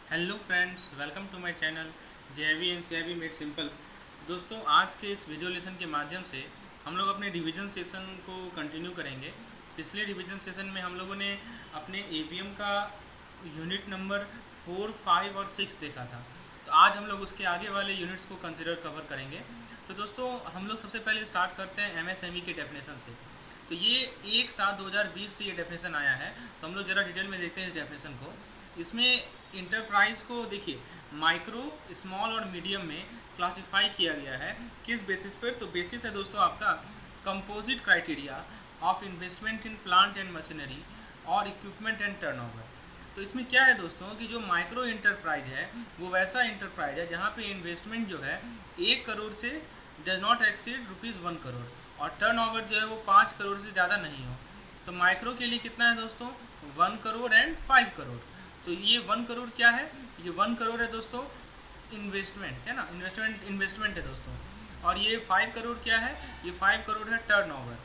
Hello friends, welcome to my channel JIV and CIV made simple. दोस्तों, आज के इस वीडियो लेसन के माध्यम से हम लोग अपने रिवीजन सेशन को कंटिन्यू करेंगे। पिछले रिवीजन सेशन में हम लोगों ने अपने एपीएम का यूनिट नंबर 4, 5 और 6 देखा था। तो आज हम लोग उसके आगे वाले यूनिट्स को कंसिडर कवर करेंगे। तो दोस्तों, हम लोग सबसे पहले स्टार्ट करते हैं एमएसएमई के डेफिनेशन से। तो ये 1/7/2020 से ये डेफिनेशन आया है। तो हम लोग ज़रा डिटेल में देखते हैं इस डेफिनेशन को। इसमें इंटरप्राइज को देखिए माइक्रो, स्मॉल और मीडियम में क्लासिफाई किया गया है। किस बेसिस पर? तो बेसिस है दोस्तों आपका composite criteria of investment in plant and machinery और इक्विपमेंट एंड टर्नओवर। तो इसमें क्या है दोस्तों कि जो माइक्रो इंटरप्राइज है वो वैसा इंटरप्राइज है जहाँ पे इन्वेस्टमेंट जो है 1 करोड़ से डज नॉट एक्सीड ₹1 करोड़ और टर्नओवर जो है वो 5 करोड़ से ज़्यादा नहीं हो। तो माइक्रो के लिए कितना है दोस्तों? 1 करोड़ एंड 5 करोड़। तो ये 1 करोड़ क्या है? ये 1 करोड़ है दोस्तों इन्वेस्टमेंट, है ना, इन्वेस्टमेंट है दोस्तों। और ये 5 करोड़ क्या है? ये 5 करोड़ है टर्नओवर।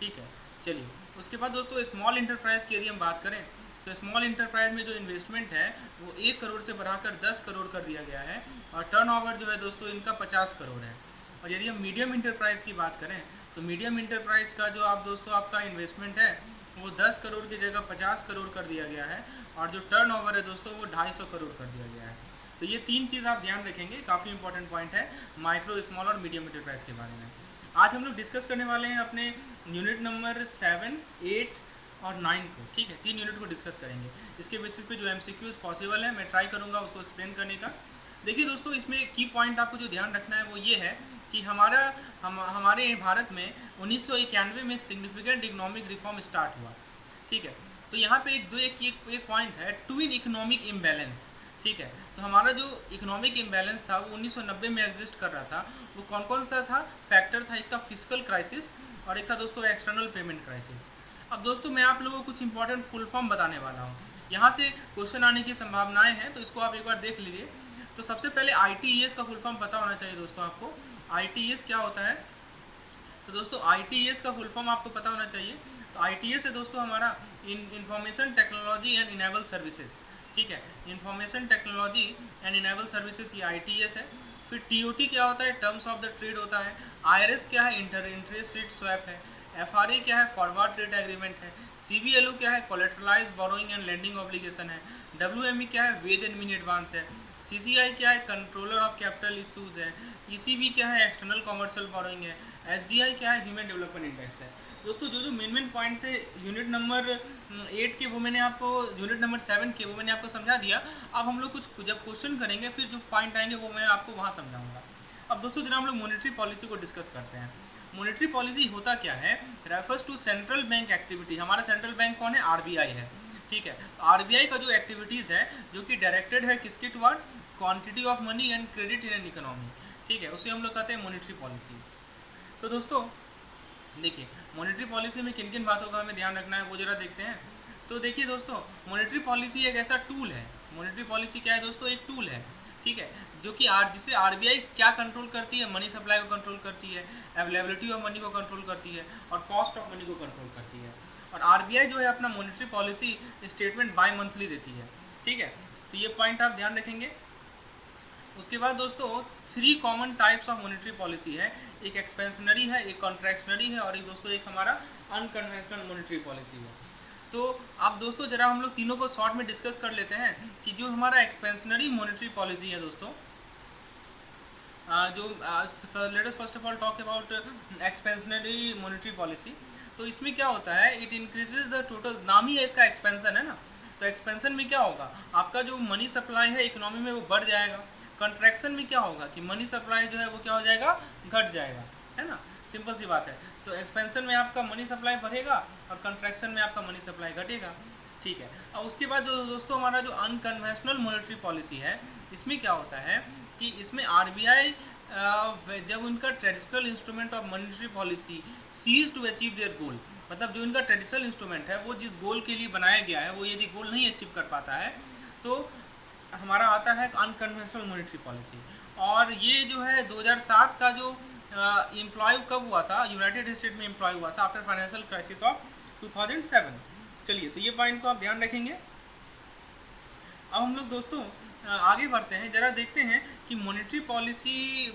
ठीक है, चलिए उसके बाद दोस्तों स्मॉल इंटरप्राइज की यदि हम बात करें तो स्मॉल इंटरप्राइज में जो इन्वेस्टमेंट है वो 1 करोड़ से बढ़ाकर 10 करोड़ कर दिया गया है और टर्नओवर जो है दोस्तों इनका 50 करोड़ है। और यदि हम मीडियम इंटरप्राइज की बात करें तो मीडियम इंटरप्राइज का जो आप दोस्तों आपका इन्वेस्टमेंट है वो 10 करोड़ की जगह 50 करोड़ कर दिया गया है और जो टर्नओवर है दोस्तों वो 250 करोड़ कर दिया गया है। तो ये 3 चीज़ आप ध्यान रखेंगे, काफ़ी इंपॉर्टेंट पॉइंट है माइक्रो, स्मॉल और मीडियम इंटरप्राइज के बारे में। आज हम लोग डिस्कस करने वाले हैं अपने यूनिट नंबर 7, 8 और 9 को। ठीक है, 3 यूनिट को डिस्कस करेंगे। इसके बेसिस पे जो एमसीक्यूज पॉसिबल है मैं ट्राई करूँगा उसको एक्सप्लेन करने का। देखिए दोस्तों, इसमें की पॉइंट आपको जो ध्यान रखना है वो ये है कि हमारे भारत में 1991 में सिग्निफिकेंट इकोनॉमिक रिफॉर्म स्टार्ट हुआ। ठीक है, तो यहाँ पे एक पॉइंट है, ट्विन इकोनॉमिक इम्बैलेंस। ठीक है, तो हमारा जो इकोनॉमिक इम्बैलेंस था वो 1990 में एग्जिस्ट कर रहा था। वो कौन कौन सा था? फैक्टर था, एक था फिजिकल क्राइसिस और एक था दोस्तों एक्सटर्नल पेमेंट क्राइसिस। अब दोस्तों मैं आप लोगों को कुछ इंपॉर्टेंट फुल फॉर्म बताने वाला हूँ, यहाँ से क्वेश्चन आने की संभावनाएं हैं, तो इसको आप एक बार देख लीजिए। तो सबसे पहले ITES का फुल फॉर्म पता होना चाहिए दोस्तों आपको। ITES क्या होता है? तो दोस्तों ITES का फुल फॉर्म आपको पता होना चाहिए। तो ITES है दोस्तों हमारा information technology and enable services. ठीक है, information technology and enable services ये ITES है। फिर TOT क्या होता है? टर्म्स ऑफ द ट्रेड होता है। IRS क्या है? इंटरेस्ट रेट स्वैप है। FRA क्या है? फॉरवर्ड रेट एग्रीमेंट है। CBLO क्या है? कोलेटरलाइज बोरोइंग एंड लेंडिंग ऑब्लिगेशन है। WME क्या है? वेज एंड मीन एडवांस है। CCI क्या है? कंट्रोलर ऑफ कैपिटल इशूज है। ECB क्या है? एक्सटर्नल कॉमर्शियल बोरोइंग है। SDI क्या है? ह्यूमन डेवलपमेंट इंडेक्स है। दोस्तों जो जो मेन पॉइंट थे यूनिट नंबर 8 के वो मैंने आपको, यूनिट नंबर 7 के वो मैंने आपको समझा दिया। अब हम लोग कुछ जब क्वेश्चन करेंगे फिर जो पॉइंट आएंगे वो मैं आपको वहाँ समझाऊंगा। अब दोस्तों जरा हम लोग मॉनेटरी पॉलिसी को डिस्कस करते हैं। मॉनेटरी पॉलिसी होता क्या है? Refers to central bank activity. हमारा सेंट्रल बैंक कौन है? RBI है। ठीक है, तो RBI का जो एक्टिविटीज़ है जो कि डायरेक्टेड है किसके toward? Quantity of money and credit in an economy. ठीक है, उसे हम लोग कहते हैं मॉनेटरी पॉलिसी। तो दोस्तों देखिए मॉनेटरी पॉलिसी में किन किन बातों का हमें ध्यान रखना है वो जरा देखते हैं। तो देखिए दोस्तों, मॉनेटरी पॉलिसी एक ऐसा टूल है। मॉनेटरी पॉलिसी क्या है दोस्तों? एक टूल है। ठीक है, जो कि जिससे RBI क्या कंट्रोल करती है? मनी सप्लाई को कंट्रोल करती है, अवेलेबिलिटी ऑफ मनी को कंट्रोल करती है और कॉस्ट ऑफ मनी को कंट्रोल करती है। और RBI जो है अपना monetary policy statement by monthly देती है। ठीक है, तो ये पॉइंट आप ध्यान रखेंगे। उसके बाद दोस्तों 3 common types of monetary policy है। एक एक्सपेंशनरी है, एक कॉन्ट्रैक्शनरी है और एक दोस्तों एक हमारा अनकन्वेंशनल मॉनेटरी पॉलिसी है। तो अब दोस्तों जरा हम लोग तीनों को शॉर्ट में डिस्कस कर लेते हैं कि जो हमारा एक्सपेंशनरी मॉनेटरी पॉलिसी है दोस्तों, जो let us first of all talk about expansionary monetary policy. तो इसमें क्या होता है? इट इंक्रीजेज द टोटल, नाम ही है इसका एक्सपेंशन, है ना। तो एक्सपेंशन में क्या होगा? आपका जो मनी सप्लाई है इकोनॉमी में वो बढ़ जाएगा। कंट्रैक्शन में क्या होगा कि मनी सप्लाई जो है वो क्या हो जाएगा? घट जाएगा, है ना। सिंपल सी बात है। तो एक्सपेंशन में आपका मनी सप्लाई बढ़ेगा और कंट्रैक्शन में आपका मनी सप्लाई घटेगा। ठीक है, और उसके बाद जो दोस्तों हमारा जो अनकन्वेंशनल मॉनेटरी पॉलिसी है इसमें क्या होता है कि इसमें RBI जब उनका traditional instrument of monetary policy cease to achieve their goal, मतलब जो इनका ट्रेडिशनल इंस्ट्रूमेंट है वो जिस गोल के लिए बनाया गया है वो यदि गोल नहीं अचीव कर पाता है तो हमारा आता है अनकन्वेंशनल मॉनेटरी पॉलिसी। और ये जो है 2007 का जो एम्प्लॉय कब हुआ था? यूनाइटेड स्टेट में एम्प्लॉय हुआ था आफ्टर फाइनेंशियल क्राइसिस ऑफ 2007। चलिए, तो ये पॉइंट को आप ध्यान रखेंगे। अब हम लोग दोस्तों आगे बढ़ते हैं, ज़रा देखते हैं कि मॉनेटरी पॉलिसी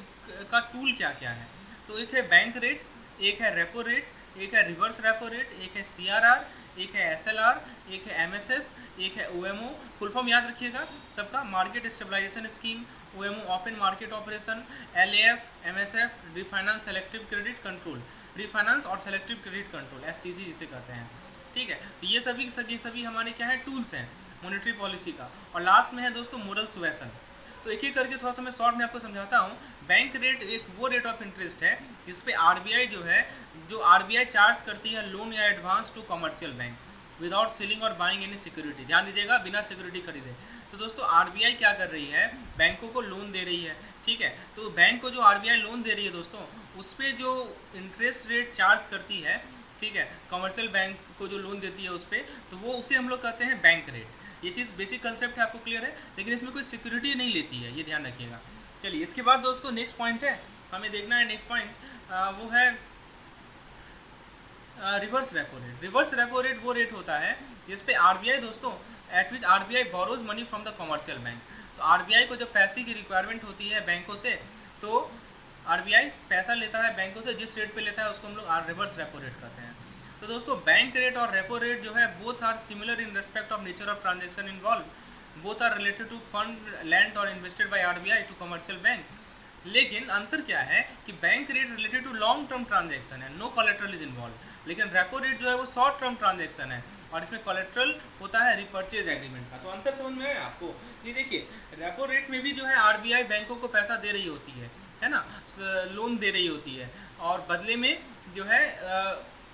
का टूल क्या क्या है। तो एक है बैंक रेट, एक है रेपो रेट, एक है रिवर्स रेपो रेट, एक है सीआरआर, एक है एसएलआर, एक है एमएसएस, एक है ओएमओ। फुल फॉर्म याद रखिएगा सबका, market stabilization scheme, OMO open market operation, LAF, MSF, refinance selective credit control, refinance और सेलेक्टिव क्रेडिट कंट्रोल, एससीसी जिसे कहते हैं। ठीक है, तो ये सभी हमारे क्या है, टूल्स हैं मॉनेटरी पॉलिसी का। और लास्ट में है दोस्तों मोरल सुएसन। तो एक एक करके थोड़ा सा मैं शॉर्ट में आपको समझाता हूँ। बैंक रेट एक वो रेट ऑफ इंटरेस्ट है जिस पे आरबीआई जो आरबीआई चार्ज करती है लोन या advance to commercial bank without selling और बाइंग एनी सिक्योरिटी। ध्यान दीजिएगा, बिना सिक्योरिटी खरीदे। तो दोस्तों आरबीआई क्या कर रही है, बैंकों को लोन दे रही है। ठीक है, तो बैंक को जो आरबीआई लोन दे रही है दोस्तों, उस पर जो इंटरेस्ट रेट चार्ज करती है, ठीक है, कमर्शियल बैंक को जो लोन देती है उस पर, तो वो उसे हम लोग कहते हैं बैंक रेट। ये चीज़ बेसिक कंसेप्ट है, आपको क्लियर है, लेकिन इसमें कोई सिक्योरिटी नहीं लेती है, ये ध्यान रखिएगा। चलिए इसके बाद दोस्तों नेक्स्ट पॉइंट है, हमें देखना है नेक्स्ट पॉइंट, वो है reverse repo rate. Reverse repo rate वो रेट होता है जिस पे आरबीआई दोस्तों eight which RBI borrows money from the commercial bank. तो आरबीआई को जब पैसे की रिक्वायरमेंट होती है बैंकों से, तो आरबीआई पैसा लेता है बैंकों से, जिस रेट पे लेता है उसको हम लोग रिवर्स रेपो रेट कहते हैं। तो दोस्तों बैंक रेट और रेपो रेट जो है both are similar in respect of nature of transaction involve, both are related to fund lend और invested by RBI to commercial bank. लेकिन अंतर क्या है कि bank rate related to long term transaction है, no collateral is involve, लेकिन repo rate जो है वो शॉर्ट टर्म ट्रांजेक्शन है और इसमें कोलेट्रल होता है रिपर्चेज एग्रीमेंट का। तो अंतर समझ में आया आपको? ये देखिए, रेपो रेट में भी जो है आरबीआई बैंकों को पैसा दे रही होती है ना, लोन दे रही होती है, और बदले में जो है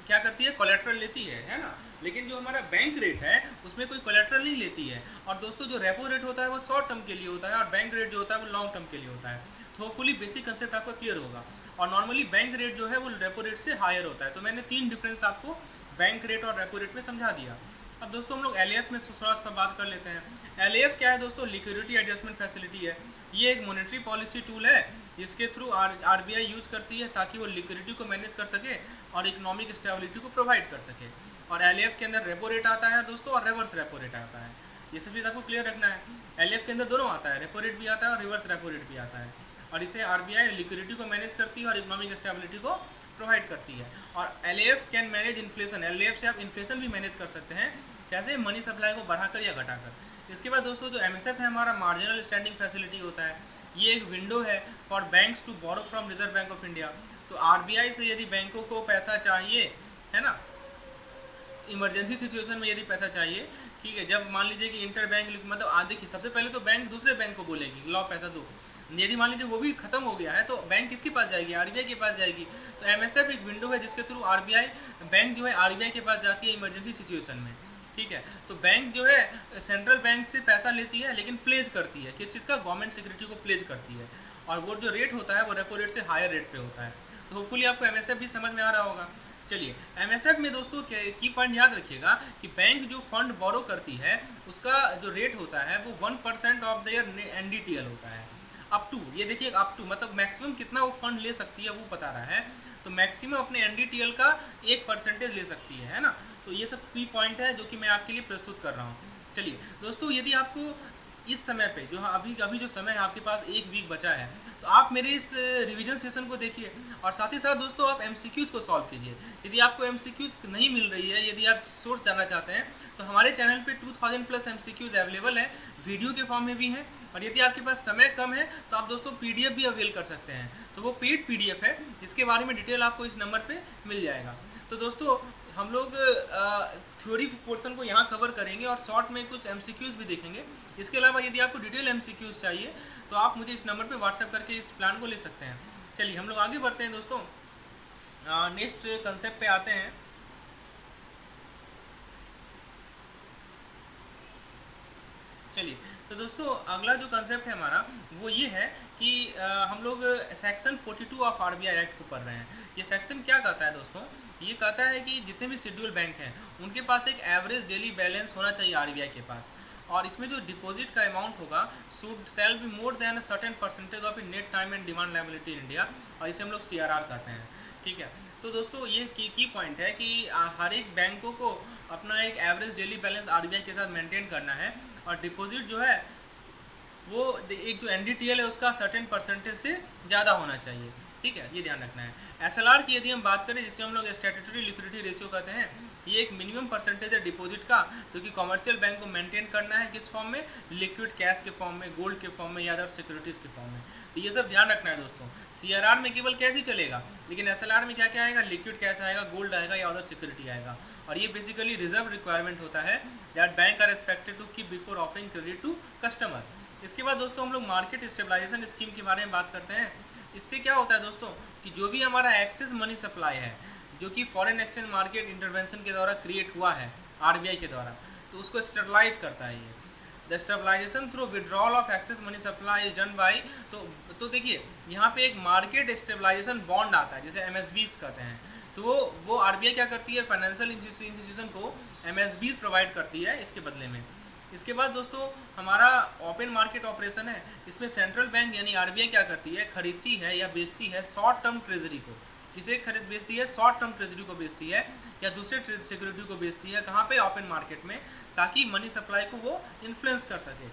क्या करती है, कोलेट्रल लेती है ना। लेकिन जो हमारा बैंक रेट है उसमें कोई कोलेट्रल नहीं लेती है। और दोस्तों जो रेपो रेट होता है वो शॉर्ट टर्म के लिए होता है और बैंक रेट जो होता है वो लॉन्ग टर्म के लिए होता है। तो होपफुली बेसिक कंसेप्ट आपका क्लियर होगा। और नॉर्मली बैंक रेट जो है वो रेपो रेट से हायर होता है। तो मैंने 3 डिफरेंस आपको बैंक रेट और रेपो रेट में समझा दिया। अब दोस्तों हम लोग एलएएफ में थोड़ा सा बात कर लेते हैं। एलएएफ क्या है दोस्तों? लिक्विडिटी एडजस्टमेंट फैसिलिटी है। ये एक मॉनेटरी पॉलिसी टूल है जिसके थ्रू आरबीआई यूज करती है ताकि वो लिक्विडिटी को मैनेज कर सके और इकोनॉमिक स्टेबिलिटी को प्रोवाइड कर सके। और एलएएफ के अंदर रेपो रेट आता है दोस्तों और रिवर्स रेपो रेट आता है। ये सब चीज़ आपको क्लियर रखना है। एलएएफ के अंदर दोनों आता है, रेपो रेट भी आता है और रिवर्स रेपो रेट भी आता है। और इसे आरबीआई लिक्विडिटी को मैनेज करती है और इकोनॉमिक स्टेबिलिटी को प्रोवाइड करती है। और LAF can manage inflation. LAF से आप इन्फ्लेशन भी मैनेज कर सकते हैं। कैसे? मनी सप्लाई को बढ़ाकर या घटाकर। इसके बाद दोस्तों जो एमएसएफ है हमारा, मार्जिनल स्टैंडिंग फैसिलिटी होता है। ये एक विंडो है for banks to borrow from reserve bank of India. तो आरबीआई से यदि बैंकों को पैसा चाहिए, है ना, इमरजेंसी सिचुएशन में यदि पैसा चाहिए, ठीक है, जब मान लीजिए कि इंटर बैंक मतलब देखिए सबसे पहले तो बैंक दूसरे बैंक को बोलेगी लाओ पैसा दो। यदि मान लीजिए वो भी खत्म हो गया है तो बैंक किसके पास जाएगी? आरबीआई के पास जाएगी। तो एमएसएफ एक विंडो है जिसके थ्रू आरबीआई बैंक जो है आरबीआई के पास जाती है इमरजेंसी सिचुएशन में। ठीक है, तो बैंक जो है सेंट्रल बैंक से पैसा लेती है लेकिन प्लेज करती है, किस चीज़ का? गवर्नमेंट सिक्योरिटी को प्लेज करती है। और वो जो रेट होता है वो रेपो रेट से हायर रेट पे होता है। तो होपफुली आपको एमएसएफ भी समझ में आ रहा होगा। चलिए एमएसएफ में दोस्तों की पॉइंट याद रखिएगा कि बैंक जो फंड बोरो करती है उसका जो रेट होता है वो 1% ऑफ देयर एनडीटीएल होता है। अप टू, ये देखिए अप टू मतलब मैक्सिमम कितना वो फंड ले सकती है वो बता रहा है। तो मैक्सिमम अपने एनडीटीएल का 1% ले सकती है ना। तो ये सब की पॉइंट है जो कि मैं आपके लिए प्रस्तुत कर रहा हूँ। चलिए दोस्तों, यदि आपको इस समय पे जो अभी जो समय है आपके पास 1 वीक बचा है, तो आप मेरे इस रिवीजन सेशन को देखिए और साथ ही साथ दोस्तों आप एमसीक्यूज़ को सॉल्व कीजिए। यदि आपको एमसीक्यूज़ नहीं मिल रही है, यदि आप सोर्स जानना चाहते हैं, तो हमारे चैनल पे 2000+ एमसीक्यूज़ अवेलेबल है, वीडियो के फॉर्म में भी हैं। और यदि आपके पास समय कम है तो आप दोस्तों पीडीएफ भी अवेल कर सकते हैं। तो वो पेड पीडीएफ है, इसके बारे में डिटेल आपको इस नंबर पर मिल जाएगा। तो दोस्तों हम लोग थ्योरी पोर्शन को यहाँ कवर करेंगे और शॉर्ट में कुछ एमसीक्यूज़ भी देखेंगे। इसके अलावा यदि आपको डिटेल एमसीक्यूज़ चाहिए तो आप मुझे इस नंबर पे व्हाट्सएप करके इस प्लान को ले सकते हैं। चलिए हम लोग आगे बढ़ते हैं दोस्तों, नेक्स्ट कंसेप्ट पे आते हैं। चलिए तो दोस्तों अगला जो कंसेप्ट है हमारा वो ये है कि हम लोग सेक्शन 42 ऑफ आरबीआई एक्ट को पढ़ रहे हैं। ये सेक्शन क्या कहता है दोस्तों? ये कहता है कि जितने भी शेड्यूल बैंक हैं उनके पास एक एवरेज डेली बैलेंस होना चाहिए आरबीआई के पास। और इसमें जो डिपॉजिट का अमाउंट होगा shall be more than a certain percentage of net time and demand liability in India, और इसे हम लोग सीआरआर कहते हैं। ठीक है, तो दोस्तों ये की पॉइंट है कि हर एक बैंकों को अपना एक एवरेज डेली बैलेंस आरबीआई के साथ मेंटेन करना है। और डिपॉजिट जो है वो एक जो NDTL है उसका सर्टेन परसेंटेज से ज़्यादा होना चाहिए। ठीक है, ये ध्यान रखना है। SLR की यदि हम बात करें, जिसे हम लोग स्टैट्यूटरी लिक्विडिटी रेशियो कहते हैं, ये एक मिनिमम परसेंटेज है डिपॉजिट का, जो कि कमर्शियल बैंक को मेंटेन करना है। किस फॉर्म में? लिक्विड कैश के फॉर्म में, गोल्ड के फॉर्म में या अदर सिक्योरिटीज़ के फॉर्म में। तो ये सब ध्यान रखना है दोस्तों। CRR में केवल कैश ही चलेगा, लेकिन SLR में क्या क्या आएगा? लिक्विड कैश आएगा, गोल्ड आएगा या अदर सिक्योरिटी आएगा। और ये बेसिकली रिजर्व रिक्वायरमेंट होता है that bank are expected to keep before offering credit to customer. इसके बाद दोस्तों हम लोग मार्केट स्टेबलाइजेशन स्कीम के बारे में बात करते हैं। इससे क्या होता है दोस्तों कि जो भी हमारा एक्सेस मनी सप्लाई है, जो कि फॉरेन एक्सचेंज मार्केट इंटरवेंशन के द्वारा क्रिएट हुआ है RBI के द्वारा, तो उसको स्टेबलाइज करता है ये। The stabilisation through withdrawal of excess money supply is done by, तो देखिए यहाँ पे एक मार्केट स्टेबलाइजेशन बॉन्ड आता है, जिसे MSBs कहते हैं। तो वो RBI क्या करती है? फाइनेंशियल इंस्टीट्यूशन को MSBs प्रोवाइड करती है इसके बदले में। इसके बाद दोस्तों हमारा ओपन मार्केट ऑपरेशन है। इसमें सेंट्रल बैंक यानी RBI क्या करती है? खरीदती है या बेचती है शॉर्ट टर्म ट्रेजरी को। किसे खरीद बेचती है? शॉर्ट टर्म ट्रेजरी को बेचती है या दूसरे सिक्योरिटी को बेचती है। कहाँ पे? ओपन मार्केट में, ताकि मनी सप्लाई को वो इन्फ्लुएंस कर सके।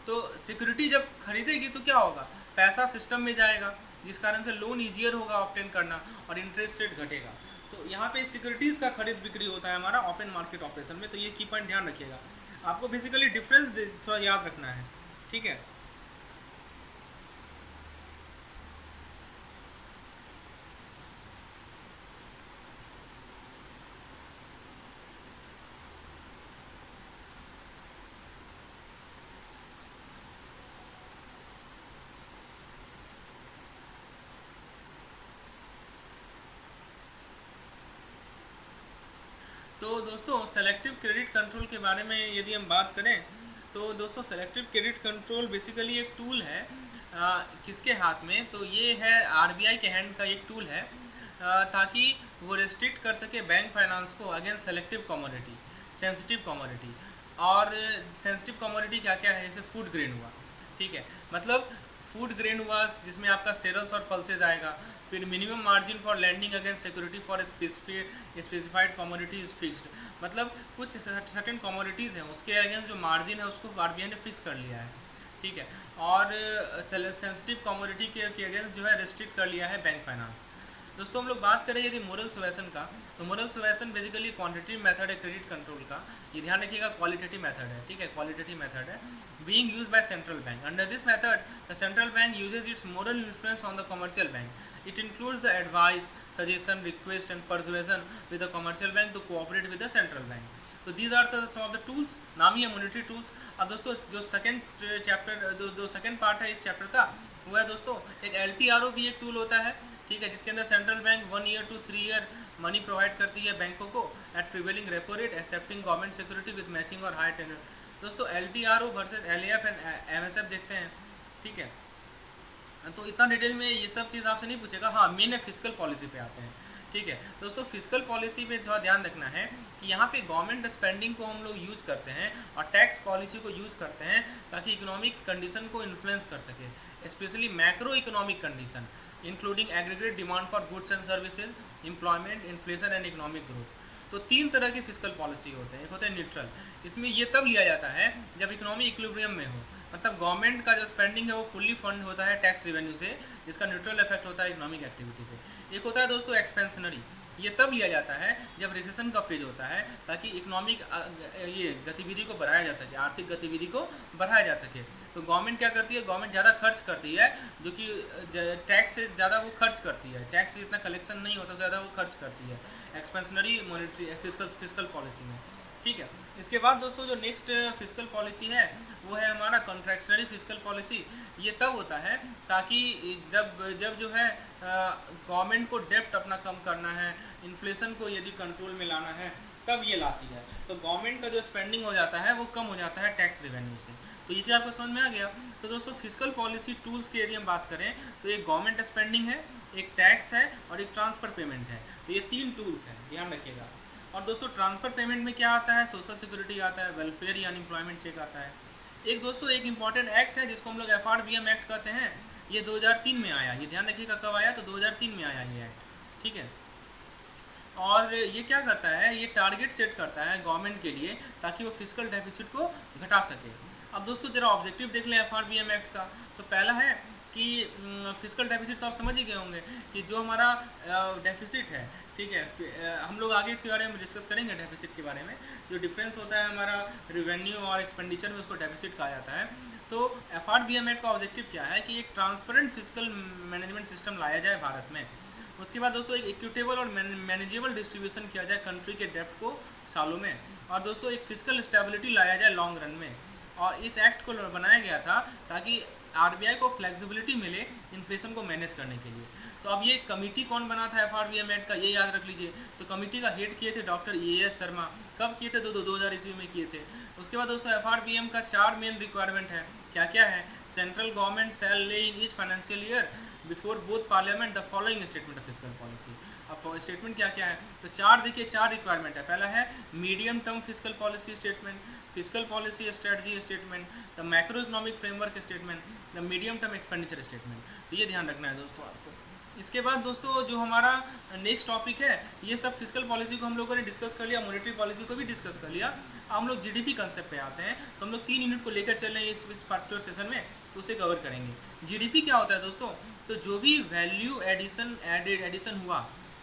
तो सिक्योरिटी जब खरीदेगी तो क्या होगा? पैसा सिस्टम में जाएगा, जिस कारण से लोन ईजियर होगा ऑब्टेन करना और इंटरेस्ट रेट घटेगा। तो यहाँ पे सिक्योरिटीज़ का खरीद बिक्री होता है हमारा ओपन मार्केट ऑपरेशन में। तो ये की पॉइंट ध्यान रखिएगा, आपको बेसिकली डिफरेंस थोड़ा याद रखना है। ठीक है, तो दोस्तों सेलेक्टिव क्रेडिट कंट्रोल के बारे में यदि हम बात करें, तो दोस्तों सेलेक्टिव क्रेडिट कंट्रोल बेसिकली एक टूल है। किसके हाथ में? तो ये है RBI के हैंड का एक टूल है, ताकि वो रेस्ट्रिक्ट कर सके बैंक फाइनेंस को against selective commodity, sensitive commodity. और सेंसिटिव कमोडिटी क्या क्या है? जैसे फूड ग्रेन हुआ, ठीक है, मतलब फूड ग्रेन हुआ जिसमें आपका सेरल्स और पल्सेज आएगा। फिर minimum margin for lending against security for specified commodity is fixed, मतलब कुछ सर्टेन कमोडिटीज़ हैं उसके अगेंस्ट जो मार्जिन है उसको RBI ने फिक्स कर लिया है। ठीक है, और सेंसिटिव कमोडिटी के अगेंस्ट जो है रेस्ट्रिक्ट कर लिया है बैंक फाइनेंस। दोस्तों हम लोग बात करें यदि मोरल सुवेसन का, तो moral suasion basically quantitative method है क्रेडिट कंट्रोल का। ये ध्यान रखिएगा, क्वालिटेटिव मेथड है। ठीक है, क्वालिटेटिव मेथड है being used by central bank. Under this method the central bank uses its moral influence on the commercial bank. It includes the advice, suggestion, request and persuasion with the commercial bank to cooperate with the central bank. तो these are the some of the tools, नाम ही है monetary tools. अब दोस्तों जो second chapter जो second part है इस chapter का, वो है दोस्तों एक LTRO भी एक टूल होता है। ठीक है, जिसके अंदर central bank 1 year to 3 year money provide करती है बैंकों को at prevailing repo rate, accepting government security with matching और हाई टेन्योर। दोस्तों LTRO versus LAF and MSF देखते हैं। ठीक है, तो इतना डिटेल में ये सब चीज़ आपसे नहीं पूछेगा। हाँ, मेन है फिस्कल पॉलिसी पे आते हैं। ठीक है दोस्तों, फिस्कल पॉलिसी पे थोड़ा ध्यान रखना है कि यहाँ पे गवर्नमेंट स्पेंडिंग को हम लोग यूज़ करते हैं और टैक्स पॉलिसी को यूज़ करते हैं ताकि इकोनॉमिक कंडीशन को इन्फ्लुएंस कर सके, specially macro economic condition including aggregate demand for goods and services, employment, inflation and economic growth. तो 3 तरह की फिस्कल पॉलिसी होते हैं। एक होता है न्यूट्रल, इसमें ये तब लिया जाता है जब इकोनॉमी इक्विलिब्रियम में हो, मतलब गवर्नमेंट का जो स्पेंडिंग है वो फुल्ली फंड होता है टैक्स रेवेन्यू से, जिसका न्यूट्रल इफेक्ट होता है इकोनॉमिक एक्टिविटी पे। एक होता है दोस्तों एक्सपेंशनरी, ये तब लिया जाता है जब रिसेशन का फेज होता है ताकि इकोनॉमिक ये गतिविधि को बढ़ाया जा सके, आर्थिक गतिविधि को बढ़ाया जा सके। तो गवर्नमेंट क्या करती है? गवर्नमेंट ज़्यादा खर्च करती है, जो कि टैक्स से ज़्यादा वो खर्च करती है, टैक्स से जितना कलेक्शन नहीं होता ज़्यादा वो खर्च करती है एक्सपेंशनरी मॉनेटरी फिस्कल पॉलिसी में। ठीक है, इसके बाद दोस्तों जो नेक्स्ट फिस्कल पॉलिसी है वो है हमारा कॉन्ट्रैक्शनरी फिस्कल पॉलिसी। ये तब होता है ताकि जब जो है गवर्नमेंट को डेप्ट अपना कम करना है, इन्फ्लेशन को यदि कंट्रोल में लाना है, तब ये लाती है। तो गवर्नमेंट का जो स्पेंडिंग हो जाता है वो कम हो जाता है टैक्स रेवेन्यू से। तो ये चीज़ आपको समझ में आ गया। तो दोस्तों फिस्कल पॉलिसी टूल्स की यदि हम बात करें तो एक गवर्नमेंट स्पेंडिंग है, एक टैक्स है और एक ट्रांसफ़र पेमेंट है। तो ये 3 टूल्स हैं, ध्यान रखिएगा। और दोस्तों ट्रांसफ़र पेमेंट में क्या आता है? सोशल सिक्योरिटी आता है, वेलफेयर या अनएम्प्लॉयमेंट चेक आता है। एक दोस्तों एक इंपॉर्टेंट एक्ट है जिसको हम लोग FRBM एक्ट कहते हैं, ये 2003 में आया। ये ध्यान रखिएगा कब आया? तो 2003 में आया ये एक्ट। ठीक है, और ये क्या करता है? ये टारगेट सेट करता है गवर्नमेंट के लिए ताकि वो फिस्कल डेफिसिट को घटा सके। अब दोस्तों जरा ऑब्जेक्टिव देख लें FRBM एक्ट का। तो पहला है कि फिजिकल डेफिसिट तो आप समझ ही गए होंगे कि जो हमारा डेफिसिट है, ठीक है, हम लोग आगे इसके बारे में डिस्कस करेंगे डेफिसिट के बारे में। जो डिफरेंस होता है हमारा रेवेन्यू और एक्सपेंडिचर में, उसको डेफिसिट कहा जाता है। तो FRBM एक्ट का ऑब्जेक्टिव क्या है कि एक ट्रांसपेरेंट फिजिकल मैनेजमेंट सिस्टम लाया जाए भारत में। उसके बाद दोस्तों एक इक्विटेबल और मैनेजेबल डिस्ट्रीब्यूशन किया जाए कंट्री के डेप्ट को सालों में। और दोस्तों एक फिजिकल स्टेबिलिटी लाया जाए लॉन्ग रन में। और इस एक्ट को बनाया गया था ताकि आरबीआई को फ्लेक्सिबिलिटी मिले इन्फ्लेशन को मैनेज करने के लिए। तो अब ये कमेटी कौन बना था FRBM एक्ट का, ये याद रख लीजिए। तो कमेटी का हेड किए थे डॉक्टर EAS शर्मा। कब किए थे? 2000 ईस्वी में किए थे। उसके बाद दोस्तों FRBM का 4 मेन रिक्वायरमेंट है। क्या क्या है? सेंट्रल गवर्नमेंट शैल ले in each financial year before both parliament the following statement of physical policy. अब स्टेटमेंट क्या क्या है? तो 4 देखिए, 4 रिक्वायरमेंट है। पहला है medium term physical policy statement, physical policy strategy statement, the macro economic framework statement, the medium term expenditure statement. तो ये ध्यान रखना है दोस्तों आपको। इसके बाद दोस्तों जो हमारा नेक्स्ट टॉपिक है, ये सब फिजिकल पॉलिसी को हम लोगों ने डिस्कस कर लिया, मॉनेटरी पॉलिसी को भी डिस्कस कर लिया। हम लोग जीडीपी कंसेप्ट पे आते हैं। तो हम लोग 3 यूनिट को लेकर चल रहे हैं इस पार्टिकुलर सेशन में, तो उसे कवर करेंगे। जीडीपी क्या होता है दोस्तों? तो जो भी वैल्यू एडिशन हुआ,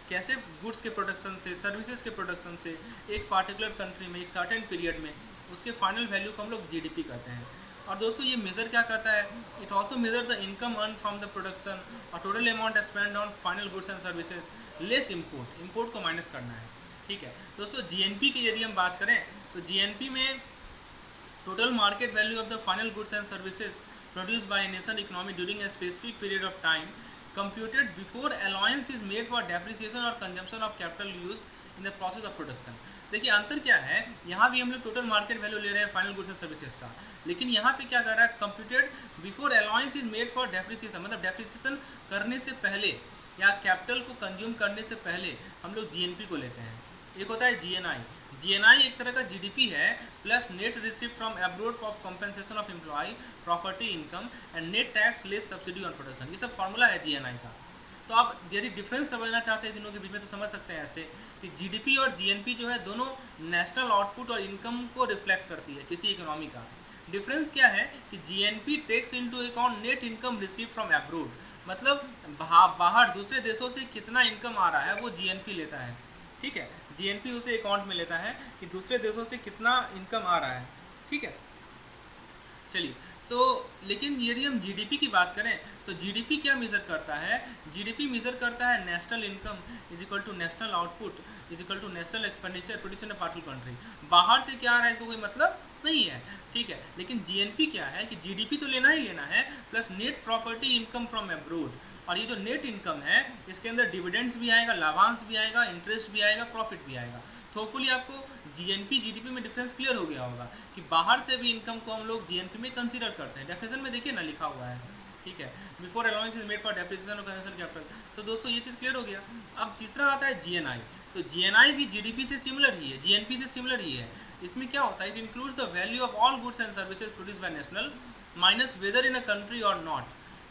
कैसे गुड्स के प्रोडक्शन से, सर्विसेज के प्रोडक्शन से, एक पार्टिकुलर कंट्री में एक सर्टेन पीरियड में, उसके फाइनल वैल्यू को हम लोग जीडीपी कहते हैं। और दोस्तों ये मेज़र क्या करता है? It also measure the income earn from the production और total amount spend on final goods and services less import को माइनस करना है, ठीक है। दोस्तों जीएनपी की यदि हम बात करें तो जीएनपी में total market value of the final goods and services produce bye nation economy during a specific period of time computed before allowance is made for depreciation or consumption of capital used in the process of production। देखिए अंतर क्या है, यहाँ भी हम लोग total market value ले रहे हैं फाइनल गुड्स एंड सर्विसेज का, लेकिन यहाँ पे क्या कर रहा है? Computed before allowance is made for depreciation, मतलब डेप्रिसिएशन करने से पहले या कैपिटल को कंज्यूम करने से पहले हम लोग जीएनपी को लेते हैं। एक होता है जीएनआई। जीएनआई एक तरह का जीडीपी है plus net receipt from abroad for compensation of employ property income and net tax less subsidy on production. ये सब फॉर्मूला है जीएनआई का। तो आप यदि डिफरेंस समझना चाहते हैं तीनों के बीच में तो समझ सकते हैं ऐसे कि जीडीपी और जीएनपी जो है दोनों नेशनल आउटपुट और इनकम को रिफ्लेक्ट करती है किसी इकोनॉमी का। डिफरेंस क्या है कि GNP takes into account net income receive from abroad, मतलब बाहर दूसरे देशों से कितना इनकम आ रहा है वो जीएनपी लेता है, ठीक है। जीएनपी उसे अकाउंट में लेता है कि दूसरे देशों से कितना इनकम आ रहा है, ठीक है। चलिए, तो लेकिन यदि हम जीडीपी की बात करें तो जीडीपी क्या मेज़र करता है? जीडीपी मेज़र करता है national income is equal to national output is equal to national expenditure produce in a particular country. बाहर से क्या आ रहा है इसको कोई मतलब नहीं है, ठीक है। लेकिन जीएनपी क्या है कि जीडीपी तो लेना ही लेना है plus net property income from abroad. और ये जो नेट इनकम है इसके अंदर डिविडेंड्स भी आएगा, लाभांश भी आएगा, इंटरेस्ट भी आएगा, प्रॉफिट भी आएगा। तो होपफुली आपको जीएनपी जीडीपी में डिफरेंस क्लियर हो गया होगा कि बाहर से भी इनकम को हम लोग जीएनपी में कंसीडर करते हैं। डेफिनेशन में देखिए ना लिखा हुआ है, ठीक है, before allowance is made for depreciation of consumption capital. तो दोस्तों ये चीज़ क्लियर हो गया। अब तीसरा आता है जीएनआई। तो जीएनआई भी जीडीपी से सिमिलर ही है, जीएनपी से सिमिलर ही है। इसमें क्या होता है? It includes the value of all goods and services produce by national minus whether in a country और नॉट,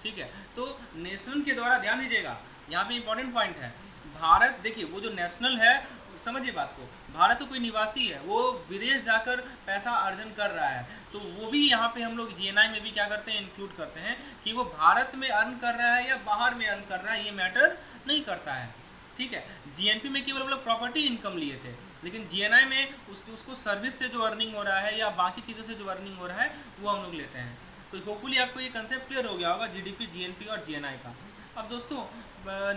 ठीक है। तो नेशनल के द्वारा, ध्यान दीजिएगा यहाँ पे इंपॉर्टेंट पॉइंट है, भारत देखिए वो जो नेशनल है, समझिए बात को, भारत तो कोई निवासी है, वो विदेश जाकर पैसा अर्जन कर रहा है, तो वो भी यहाँ पे हम लोग जीएनआई में भी क्या करते हैं? इंक्लूड करते हैं कि वो भारत में अर्न कर रहा है या बाहर में अर्न कर रहा है, ये मैटर नहीं करता है, ठीक है। जीएनपी में केवल हम लोग प्रॉपर्टी इनकम लिए थे, लेकिन जीएनआई में उसको सर्विस से जो अर्निंग हो रहा है या बाकी चीज़ों से जो अर्निंग हो रहा है वो हम लोग लेते हैं। तो होपफुली आपको ये कंसेप्ट क्लियर हो गया होगा जीडीपी, जीएनपी और जीएनआई का। अब दोस्तों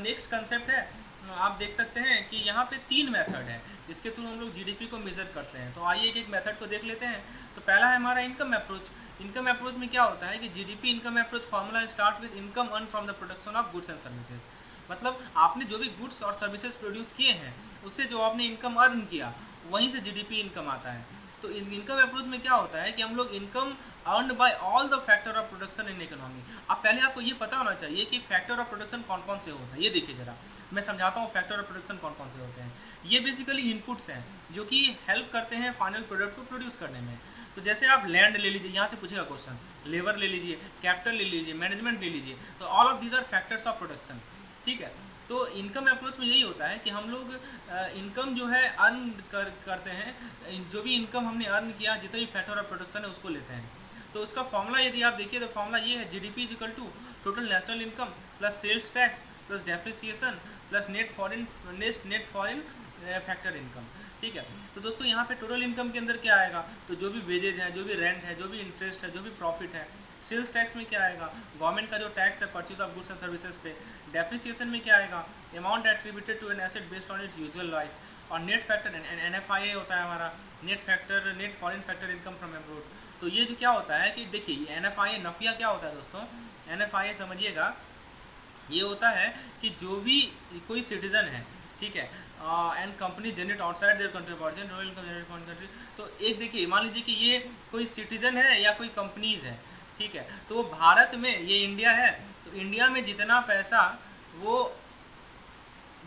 नेक्स्ट कंसेप्ट है, आप देख सकते हैं कि यहाँ पे 3 मेथड है जिसके थ्रू हम लोग जीडीपी को मेजर करते हैं। तो आइए एक एक मेथड को देख लेते हैं। तो पहला है हमारा इनकम अप्रोच। इनकम अप्रोच में क्या होता है कि GDP income approach formula start with income earn from the production of goods and services, मतलब आपने जो भी गुड्स और सर्विसेज प्रोड्यूस किए हैं उससे जो आपने इनकम अर्न किया वहीं से जीडीपी इनकम आता है। तो इनकम अप्रोच में क्या होता है कि हम लोग income earned bye all the factor of production in economy. अब पहले आपको ये पता होना चाहिए कि फैक्टर ऑफ प्रोडक्शन कौन कौन से होता है। ये देखिए जरा, मैं समझाता हूँ फैक्टर ऑफ प्रोडक्शन कौन कौन से होते हैं। ये बेसिकली इनपुट्स हैं जो कि हेल्प करते हैं फाइनल प्रोडक्ट को प्रोड्यूस करने में। तो जैसे आप लैंड ले लीजिए, यहाँ से पूछेगा क्वेश्चन, लेबर ले लीजिए, कैपिटल ले लीजिए, मैनेजमेंट ले लीजिए, तो all of these are factors of production, ठीक है। तो इनकम अप्रोच में यही होता है कि हम लोग इनकम जो है अर्न करते हैं, जो भी इनकम हमने अर्न किया, जितना भी फैक्टर ऑफ प्रोडक्शन है उसको लेते हैं। तो उसका फॉर्मूला यदि आप देखिए तो फॉर्मूला ये है, GDP is equal to total national income plus sales tax plus depreciation plus net foreign factor income. ठीक है, तो दोस्तों यहाँ पे टोटल इनकम के अंदर क्या आएगा, तो जो भी वेजेज है, जो भी रेंट है, जो भी इंटरेस्ट है, जो भी प्रॉफिट है। सेल्स टैक्स में क्या आएगा, गवर्नमेंट का जो टैक्स है purchase of goods and services पे। डेप्रिसिएशन में क्या आएगा, amount attributed to an asset based on it usual life. और नेट फैक्टर NFIA होता है हमारा, net foreign factor income from abroad. तो ये जो क्या होता है कि देखिए NFIA नफिया क्या होता है दोस्तों, NFIA समझिएगा, ये होता है कि जो भी कोई सिटीजन है, ठीक है, and company generate outside their country origin royal income generate foreign country. तो एक देखिए, मान लीजिए कि ये कोई सिटीजन है या कोई कंपनीज है, ठीक है, तो वो भारत में, ये इंडिया है, तो इंडिया में जितना पैसा वो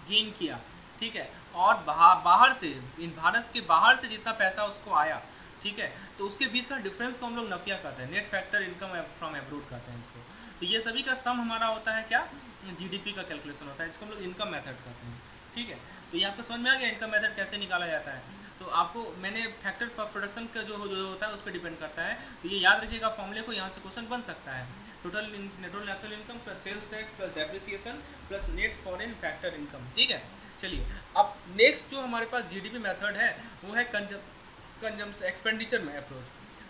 गेन किया, ठीक है, और बाहर से, भारत के बाहर से जितना पैसा उसको आया, ठीक है, तो उसके बीच का डिफरेंस को हम लोग नफिया कहते हैं, net factor income from abroad कहते हैं इसको। तो ये सभी का सम हमारा होता है क्या, जीडीपी का कैलकुलेशन होता है, इसको हम लोग इनकम मेथड कहते हैं। ठीक है, तो ये आपको समझ में आ गया इनकम मेथड कैसे निकाला जाता है। तो आपको मैंने फैक्टर प्रोडक्शन का जो होता है उस पर डिपेंड करता है, तो ये याद रखिएगा फॉर्मूले को, यहाँ से क्वेश्चन बन सकता है। Total national income plus sales tax plus depreciation plus net foreign factor income. ठीक है, चलिए अब नेक्स्ट जो हमारे पास जीडीपी मेथड है वो है एक्सपेंडिचर में अप्रोच।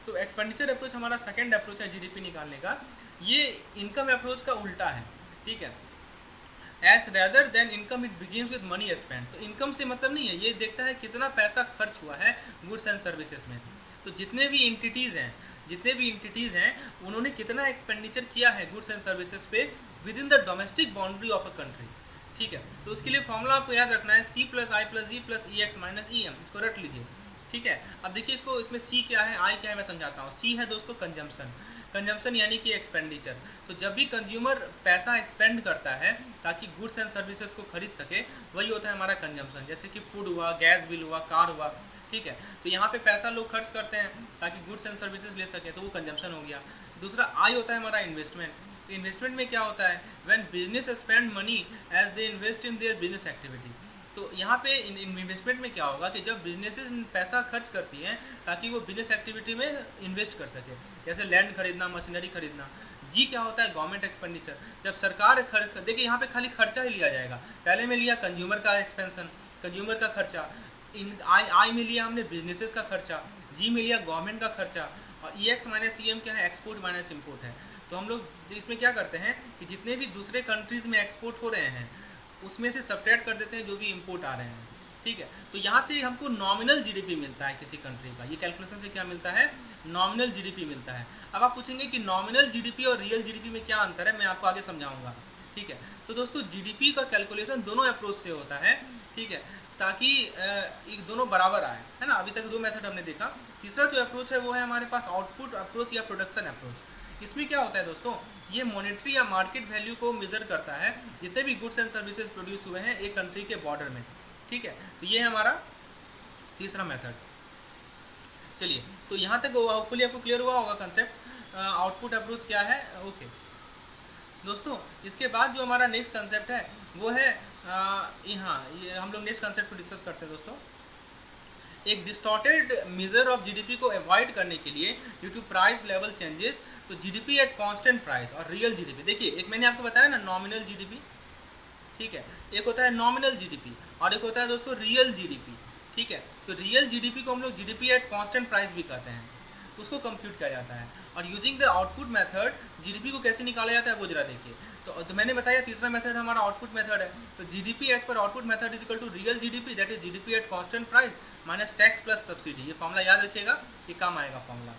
तो एक्सपेंडिचर अप्रोच हमारा सेकेंड अप्रोच है जीडीपी निकालने का, ये इनकम अप्रोच का उल्टा है। ठीक है, as rather than income it begins with money spend. तो इनकम से मतलब नहीं है, ये देखता है कितना पैसा खर्च हुआ है गुड्स एंड सर्विसेज में। तो जितने भी इंटिटीज़ हैं उन्होंने कितना एक्सपेंडिचर किया है गुड्स एंड सर्विसेज पे with in the domestic boundary of a country. ठीक है, तो उसके लिए फॉर्मूला आपको याद रखना है, C + I + G + EX - EM, इसको रट लीजिए। ठीक है, अब देखिए इसको, इसमें C क्या है, I क्या है, मैं समझाता हूँ। C है दोस्तों कंजम्पशन यानी कि एक्सपेंडिचर। तो जब भी कंज्यूमर पैसा एक्सपेंड करता है ताकि गुड्स एंड सर्विसेज को खरीद सके, वही होता है हमारा कंजम्पशन। जैसे कि फूड हुआ, गैस बिल हुआ, कार हुआ, ठीक है, तो यहाँ पे पैसा लोग खर्च करते हैं ताकि गुड्स एंड सर्विसेज ले सके, तो वो कंजम्पशन हो गया। दूसरा आई होता है हमारा इन्वेस्टमेंट। इन्वेस्टमेंट में क्या होता है, when business spend money as they invest in their business activity. तो यहाँ पे इन्वेस्टमेंट में क्या होगा कि जब बिजनेसेस पैसा खर्च करती हैं ताकि वो बिजनेस एक्टिविटी में इन्वेस्ट कर सके, जैसे लैंड खरीदना, मशीनरी खरीदना। जी क्या होता है, गवर्नमेंट एक्सपेंडिचर। जब सरकार देखिए यहाँ पे खाली खर्चा ही लिया जाएगा, पहले में लिया कंज्यूमर का एक्सपेंशन, कंज्यूमर का खर्चा, आई में लिया हमने बिजनेसेस का खर्चा, जी में लिया गवर्नमेंट का खर्चा, और EX - EM क्या है, एक्सपोर्ट माइनस इम्पोर्ट है। तो हम लोग इसमें क्या करते हैं कि जितने भी दूसरे कंट्रीज़ में एक्सपोर्ट हो रहे हैं उसमें से सब्ट्रैक्ट कर देते हैं जो भी इंपोर्ट आ रहे हैं। ठीक है, तो यहाँ से हमको नॉमिनल जीडीपी मिलता है किसी कंट्री का। ये कैलकुलेशन से क्या मिलता है, नॉमिनल जीडीपी मिलता है। अब आप पूछेंगे कि नॉमिनल जीडीपी और रियल जीडीपी में क्या अंतर है, मैं आपको आगे समझाऊंगा। ठीक है, तो दोस्तों जीडीपी का कैलकुलेशन दोनों अप्रोच से होता है, ठीक है, ताकि दोनों बराबर आए, है ना। अभी तक दो मेथड हमने देखा। तीसरा जो अप्रोच है वो है हमारे पास आउटपुट अप्रोच या प्रोडक्शन अप्रोच। इसमें क्या होता है दोस्तों, ये मॉनेटरी या मार्केट वैल्यू को मेजर करता है जितने भी गुड्स एंड सर्विसेज प्रोड्यूस हुए हैं एक कंट्री के बॉर्डर में। ठीक है, तो ये है हमारा तीसरा मेथड। चलिए, तो यहाँ तक होपफुली आपको क्लियर हुआ होगा कंसेप्ट, आउटपुट अप्रोच क्या है। ओके दोस्तों, इसके बाद जो हमारा नेक्स्ट कंसेप्ट है वो है यहाँ, ये हम लोग नेक्स्ट कंसेप्ट को डिस्कस करते हैं दोस्तों। एक डिस्टॉर्टेड मेजर ऑफ जीडीपी को अवॉइड करने के लिए due to price level changes, तो जीडीपी एट कांस्टेंट प्राइस और रियल जीडीपी। देखिए, एक मैंने आपको बताया ना नॉमिनल जीडीपी, ठीक है, एक होता है नॉमिनल जीडीपी और एक होता है दोस्तों रियल जीडीपी। ठीक है, तो रियल जीडीपी को हम लोग जीडीपी एट कांस्टेंट प्राइस भी कहते हैं, उसको कंप्यूट किया जाता है। और using the output method GDP को कैसे निकाला जाता है वो जरा देखिए। तो मैंने बताया तीसरा मेथड हमारा आउटपुट मेथड है। तो GDP as per output method is equal to real GDP, that is GDP at constant price minus tax plus subsidy. ये फॉर्मूला याद रखिएगा, ये काम आएगा फॉर्मूला।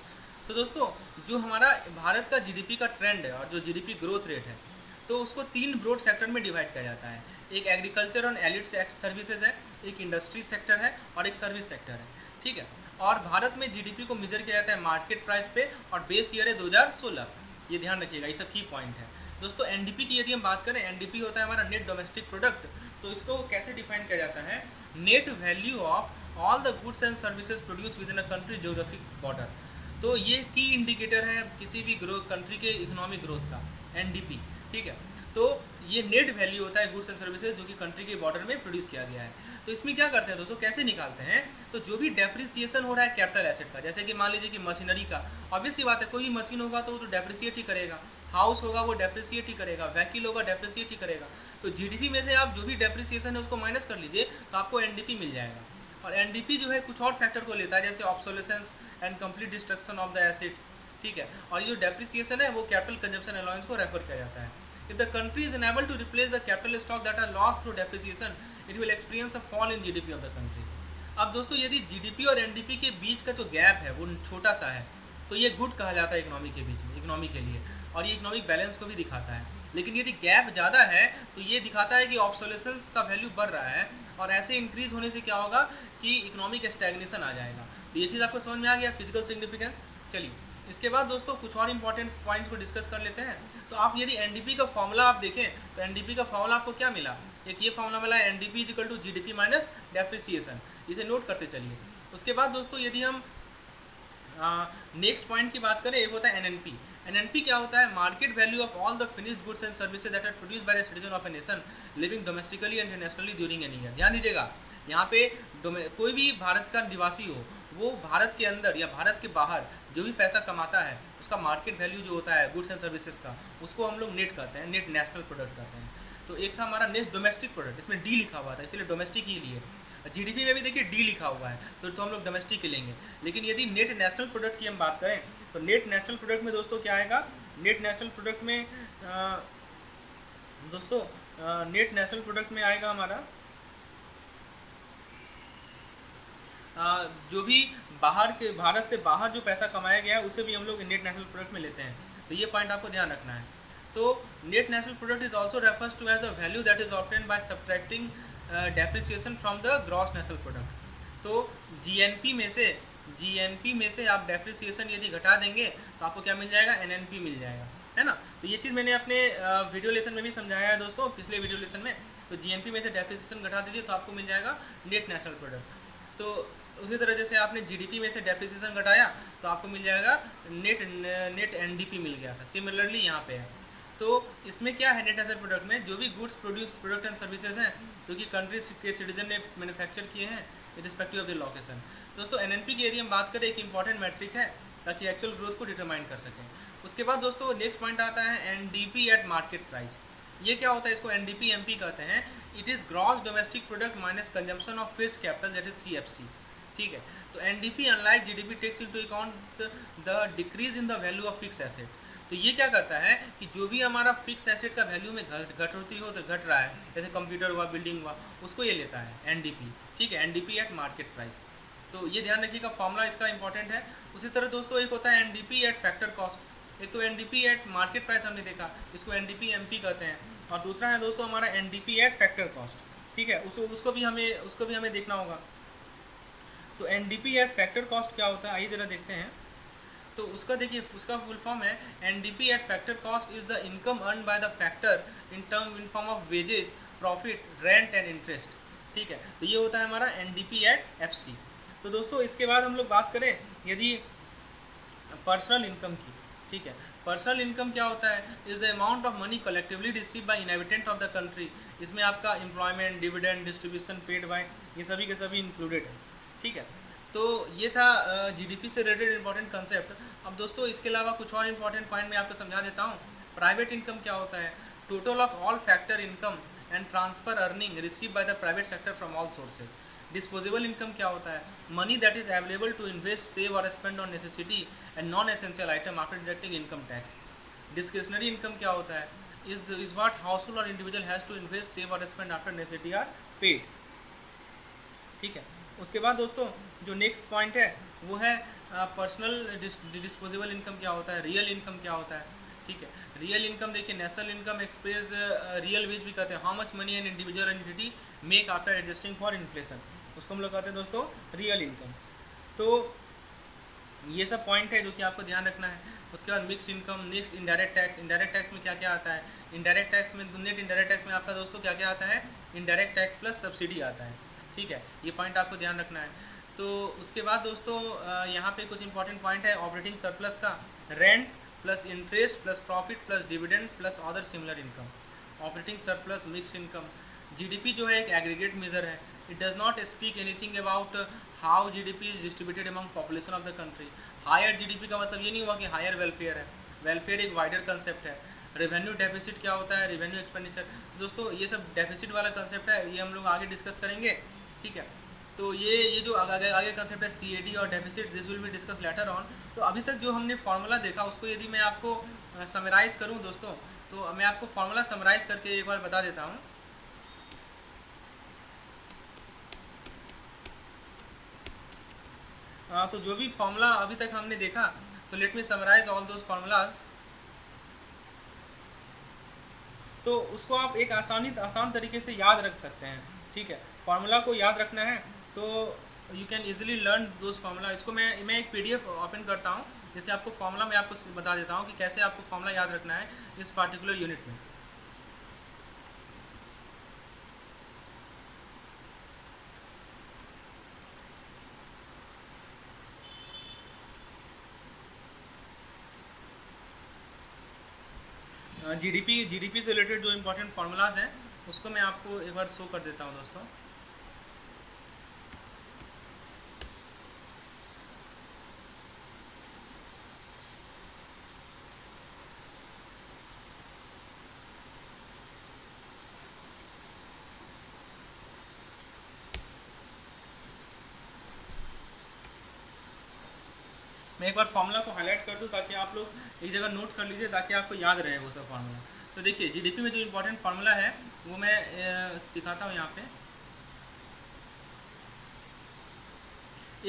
तो दोस्तों, जो हमारा भारत का जीडीपी का ट्रेंड है और जो जीडीपी ग्रोथ रेट है, तो उसको तीन ब्रॉड सेक्टर में डिवाइड किया जाता है। एक एग्रीकल्चर और एलिड सर्विसेज है, एक इंडस्ट्री सेक्टर है और एक सर्विस सेक्टर है। ठीक है, और भारत में जीडीपी को मेजर किया जाता है मार्केट प्राइस पे और बेस ईयर है 2016। ये ध्यान रखिएगा, ये सब की पॉइंट है दोस्तों। एनडीपी की यदि हम बात करें, एनडीपी होता है हमारा नेट डोमेस्टिक प्रोडक्ट। तो इसको कैसे डिफाइन किया जाता है, net value of all the goods and services produce with in a country geographic border. तो ये की इंडिकेटर है किसी भी कंट्री के इकोनॉमिक ग्रोथ का, एनडीपी। ठीक है, तो ये नेट वैल्यू होता है गुड्स एंड सर्विसेज जो कि कंट्री के बॉर्डर में प्रोड्यूस किया गया है। तो इसमें क्या करते हैं दोस्तों, कैसे निकालते हैं, तो जो भी डेप्रिसिएशन हो रहा है कैपिटल एसेट का, जैसे कि मान लीजिए कि मशीनरी का, ऑब्वियस सी बात है, कोई भी मशीन होगा तो डेप्रिसिएट ही करेगा, हाउस होगा वो डेप्रिसिएट ही करेगा, व्हीकल होगा डेप्रिसिएट ही करेगा। तो जीडीपी में से आप जो भी डेप्रिसिएशन है उसको माइनस कर लीजिए तो आपको एनडीपी मिल जाएगा। और एनडीपी जो है कुछ और फैक्टर को लेता है, जैसे obsolescence and complete destruction of the asset, ठीक है। और ये जो डेप्रिसिएशन है वो कैपिटल कंजम्पशन अलाउंस को रेफर किया जाता है। If the country is unable to replace the capital stock that are lost through depreciation, it will experience a fall in GDP of the country. अब दोस्तों यदि जीडीपी और एनडीपी के बीच का जो गैप है वो छोटा सा है तो ये गुड कहा जाता है इकोनॉमी के बीच में, इकोनॉमी के लिए, और ये इकोनॉमिक बैलेंस को भी दिखाता है। लेकिन यदि गैप ज़्यादा है तो ये दिखाता है कि ऑब्सोलेसेंस का वैल्यू बढ़ रहा है, और ऐसे इंक्रीज होने से क्या होगा कि इकोनॉमिक स्टैग्नेशन आ जाएगा। तो ये चीज़ आपको समझ में आ गया, फिजिकल सिग्निफिकेंस। चलिए इसके बाद दोस्तों कुछ और इंपॉर्टेंट पॉइंट्स को डिस्कस कर लेते हैं। तो आप यदि एनडीपी का फॉर्मूला आप देखें तो एनडीपी का फॉर्मूला आपको क्या मिला, एक ये फॉर्मूला मिला है NDP is equal to GDP minus depreciation, इसे नोट करते चलिए। उसके बाद दोस्तों यदि हम नेक्स्ट पॉइंट की बात करें, एक होता है एनएनपी। एनएनपी क्या होता है, market value of all the finished goods and services that are produce by the citizen of a nation living domestically and internationally during an year. ध्यान दीजिएगा, यहाँ पे कोई भी भारत का निवासी हो, वो भारत के अंदर या भारत के बाहर जो भी पैसा कमाता है उसका मार्केट वैल्यू जो होता है गुड्स एंड सर्विसेज का, उसको हम लोग नेट कहते हैं, नेट नेशनल प्रोडक्ट कहते हैं। तो एक था हमारा नेट डोमेस्टिक प्रोडक्ट, इसमें डी लिखा हुआ था इसलिए डोमेस्टिक ही लिए। जीडीपी में भी देखिए डी लिखा हुआ है तो हम लोग डोमेस्टिक ही लेंगे। लेकिन यदि नेट नेशनल प्रोडक्ट की हम बात करें तो नेट नेशनल प्रोडक्ट में दोस्तों क्या आएगा, नेट नेशनल प्रोडक्ट में दोस्तों नेट नेशनल प्रोडक्ट में आएगा हमारा जो भी बाहर के, भारत से बाहर जो पैसा कमाया गया है उसे भी हम लोग नेट नेशनल प्रोडक्ट में लेते हैं। तो ये पॉइंट आपको ध्यान रखना है। तो net national product is also refers to as the value that is obtained by subtracting depreciation from the gross national product. तो जीएनपी में से आप डेप्रिसिएशन यदि घटा देंगे तो आपको क्या मिल जाएगा, एनएनपी मिल जाएगा, है ना। तो ये चीज़ मैंने अपने वीडियो लेसन में भी समझाया है दोस्तों, पिछले वीडियो लेसन में। तो जीएनपी में से डेप्रिसिएशन घटा दीजिए तो आपको मिल जाएगा नेट नेशनल प्रोडक्ट। तो उसी तरह जैसे आपने जीडीपी में से डेप्रिसिएशन घटाया तो आपको मिल जाएगा नेट एनडीपी मिल गया था। सिमिलरली यहाँ पे है। तो इसमें क्या है, नेट नेशनल प्रोडक्ट में जो भी गुड्स प्रोडक्ट एंड सर्विसेज हैं जो कि कंट्री के सिटीजन ने मैन्युफैक्चर किए हैं रिस्पेक्टिव ऑफ द लोकेशन। दोस्तों एनएनपी की यदि हम बात करें एक इंपॉर्टेंट मैट्रिक है ताकि एक्चुअल ग्रोथ को डिटरमाइन कर सकें। उसके बाद दोस्तों नेक्स्ट पॉइंट आता है एनडीपी एट मार्केट प्राइस। ये क्या होता है, इसको एनडीपी एमपी कहते हैं। It is gross domestic product minus consumption of fixed capital that is CFC, ठीक है। तो NDP unlike GDP takes into account the decrease in the value of fix asset. तो ये क्या करता है कि जो भी हमारा फिक्स एसेट का वैल्यू में घटोती हो तो घट रहा है, जैसे कंप्यूटर हुआ, बिल्डिंग हुआ, उसको ये लेता है एनडीपी, ठीक है, एनडीपी एट मार्केट प्राइस। तो ये ध्यान रखिएगा, फॉर्मूला इसका इंपॉर्टेंट है। उसी तरह दोस्तों एक होता है एनडीपी एट फैक्टर कॉस्ट। एक तो एनडीपी एट मार्केट प्राइस हमने देखा, इसको एनडीपी एमपी कहते हैं, और दूसरा है दोस्तों हमारा एनडीपी एट फैक्टर कॉस्ट, ठीक है। उसको भी हमें देखना होगा। तो एनडीपी एट फैक्टर कॉस्ट क्या होता है, आइए जरा देखते हैं। तो उसका देखिए, उसका फुल फॉर्म है NDP at factor cost is the income earn by the factor in form of wages, profit, rent and interest, ठीक है। तो ये होता है हमारा एनडीपी एट एफसी। तो दोस्तों इसके बाद हम लोग बात करें यदि पर्सनल इनकम की, ठीक है। पर्सनल इनकम क्या होता है, is the amount of money collectively receive by inhabitant of the country. इसमें आपका employment, dividend, distribution paid by, ये सभी के सभी इंक्लूडेड है, ठीक है। तो ये था जीडीपी से रिलेटेड इंपॉर्टेंट कंसेप्ट। अब दोस्तों इसके अलावा कुछ और इंपॉर्टेंट पॉइंट मैं आपको समझा देता हूँ। प्राइवेट इनकम क्या होता है, total of all factor income and transfer earning receive by the private sector from all sources. Disposable income क्या होता है, money that is available to invest, save और spend on necessity and non essential item after deducting income tax. Discretionary income क्या होता है, is what household और individual has to invest, save और spend after necessity are paid, ठीक है। उसके बाद दोस्तों जो नेक्स्ट पॉइंट है वो है पर्सनल डिस्पोजेबल इनकम क्या होता है, रियल इनकम क्या होता है, ठीक है। रियल इनकम देखिए, national income express real veg भी कहते हैं, how much money an individual entity make after adjusting for inflation, उसको हम लोग कहते हैं दोस्तों रियल इनकम। तो ये सब पॉइंट है जो कि आपको ध्यान रखना है। उसके बाद mixed income, next indirect tax. Indirect tax में क्या क्या आता है, इनडायरेक्ट टैक्स में, नेट इनडायरेक्ट टैक्स में आपका दोस्तों क्या क्या आता है, इनडायरेक्ट टैक्स प्लस सब्सिडी आता है, ठीक है। ये पॉइंट आपको ध्यान रखना है। तो उसके बाद दोस्तों यहाँ पे कुछ इंपॉर्टेंट पॉइंट है ऑपरेटिंग सरप्लस का, rent plus interest plus profit plus dividend plus other similar income. Operating surplus, mix income. GDP जो है एक एग्रीगेट मेजर है, it does not speak anything about how GDP is distributed among population of the country. Higher GDP का मतलब ये नहीं हुआ कि हायर वेलफेयर है, वेलफेयर एक वाइडर कंसेप्ट है। रेवेन्यू डेफिसिट क्या होता है, रेवेन्यू एक्सपेंडिचर, दोस्तों ये सब डेफिसिट वाला कंसेप्ट है, ये हम लोग आगे डिस्कस करेंगे, ठीक है। तो ये जो आगे कंसेप्ट है CAD और deficit, this will be discuss later on. तो अभी तक जो हमने फार्मूला देखा उसको यदि मैं आपको समराइज़ करूँ दोस्तों, तो मैं आपको फार्मूला समराइज़ करके एक बार बता देता हूँ। तो जो भी फार्मूला अभी तक हमने देखा, तो let me summarise all those formulas. तो उसको आप एक आसान तरीके से याद रख सकते हैं, ठीक है। फार्मूला को याद रखना है तो you can easily learn those formula. इसको मैं एक PDF ओपन करता हूँ, जैसे आपको फार्मूला मैं आपको बता देता हूँ कि कैसे आपको फार्मूला याद रखना है इस पार्टिकुलर यूनिट में। जीडीपी से रिलेटेड जो इंपॉर्टेंट फार्मूलाज हैं उसको मैं आपको एक बार शो कर देता हूँ दोस्तों। मैं एक बार फार्मूला को हाईलाइट कर दूं ताकि आप लोग एक जगह नोट कर लीजिए, ताकि आपको याद रहे वो सब फार्मूला। तो देखिए जीडीपी में जो इंपॉर्टेंट फार्मूला है वो मैं दिखाता हूँ यहाँ पे।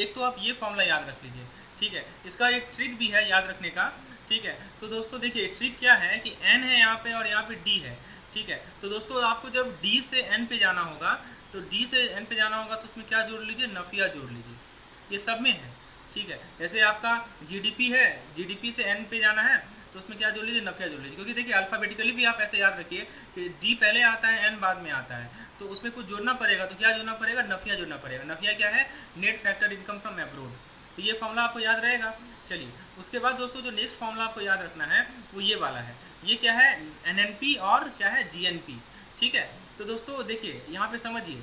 एक तो आप ये फार्मूला याद रख लीजिए, ठीक है। इसका एक ट्रिक भी है याद रखने का, ठीक है। तो दोस्तों देखिए ट्रिक क्या है कि n है यहाँ पे और यहाँ पे d है, ठीक है। तो दोस्तों आपको जब d से n पे जाना होगा, तो d से n पे जाना होगा तो उसमें क्या जोड़ लीजिए, नफिया जोड़ लीजिए, ये सब में है, ठीक है। जैसे आपका जीडीपी है, जीडीपी से n पे जाना है तो उसमें क्या जोड़ लीजिए, नफिया जोड़ लीजिए। क्योंकि देखिए अल्फ़ाबेटिकली भी आप ऐसे याद रखिए कि d पहले आता है, n बाद में आता है, तो उसमें कुछ जोड़ना पड़ेगा, तो क्या जोड़ना पड़ेगा, नफिया जोड़ना पड़ेगा। नफिया क्या है, net factor income from abroad. तो ये फार्मूला आपको याद रहेगा। चलिए उसके बाद दोस्तों जो नेक्स्ट फार्मूला आपको याद रखना है वो ये वाला है। ये क्या है, NNP और क्या है, GNP, ठीक है। तो दोस्तों देखिए यहाँ पे समझिए,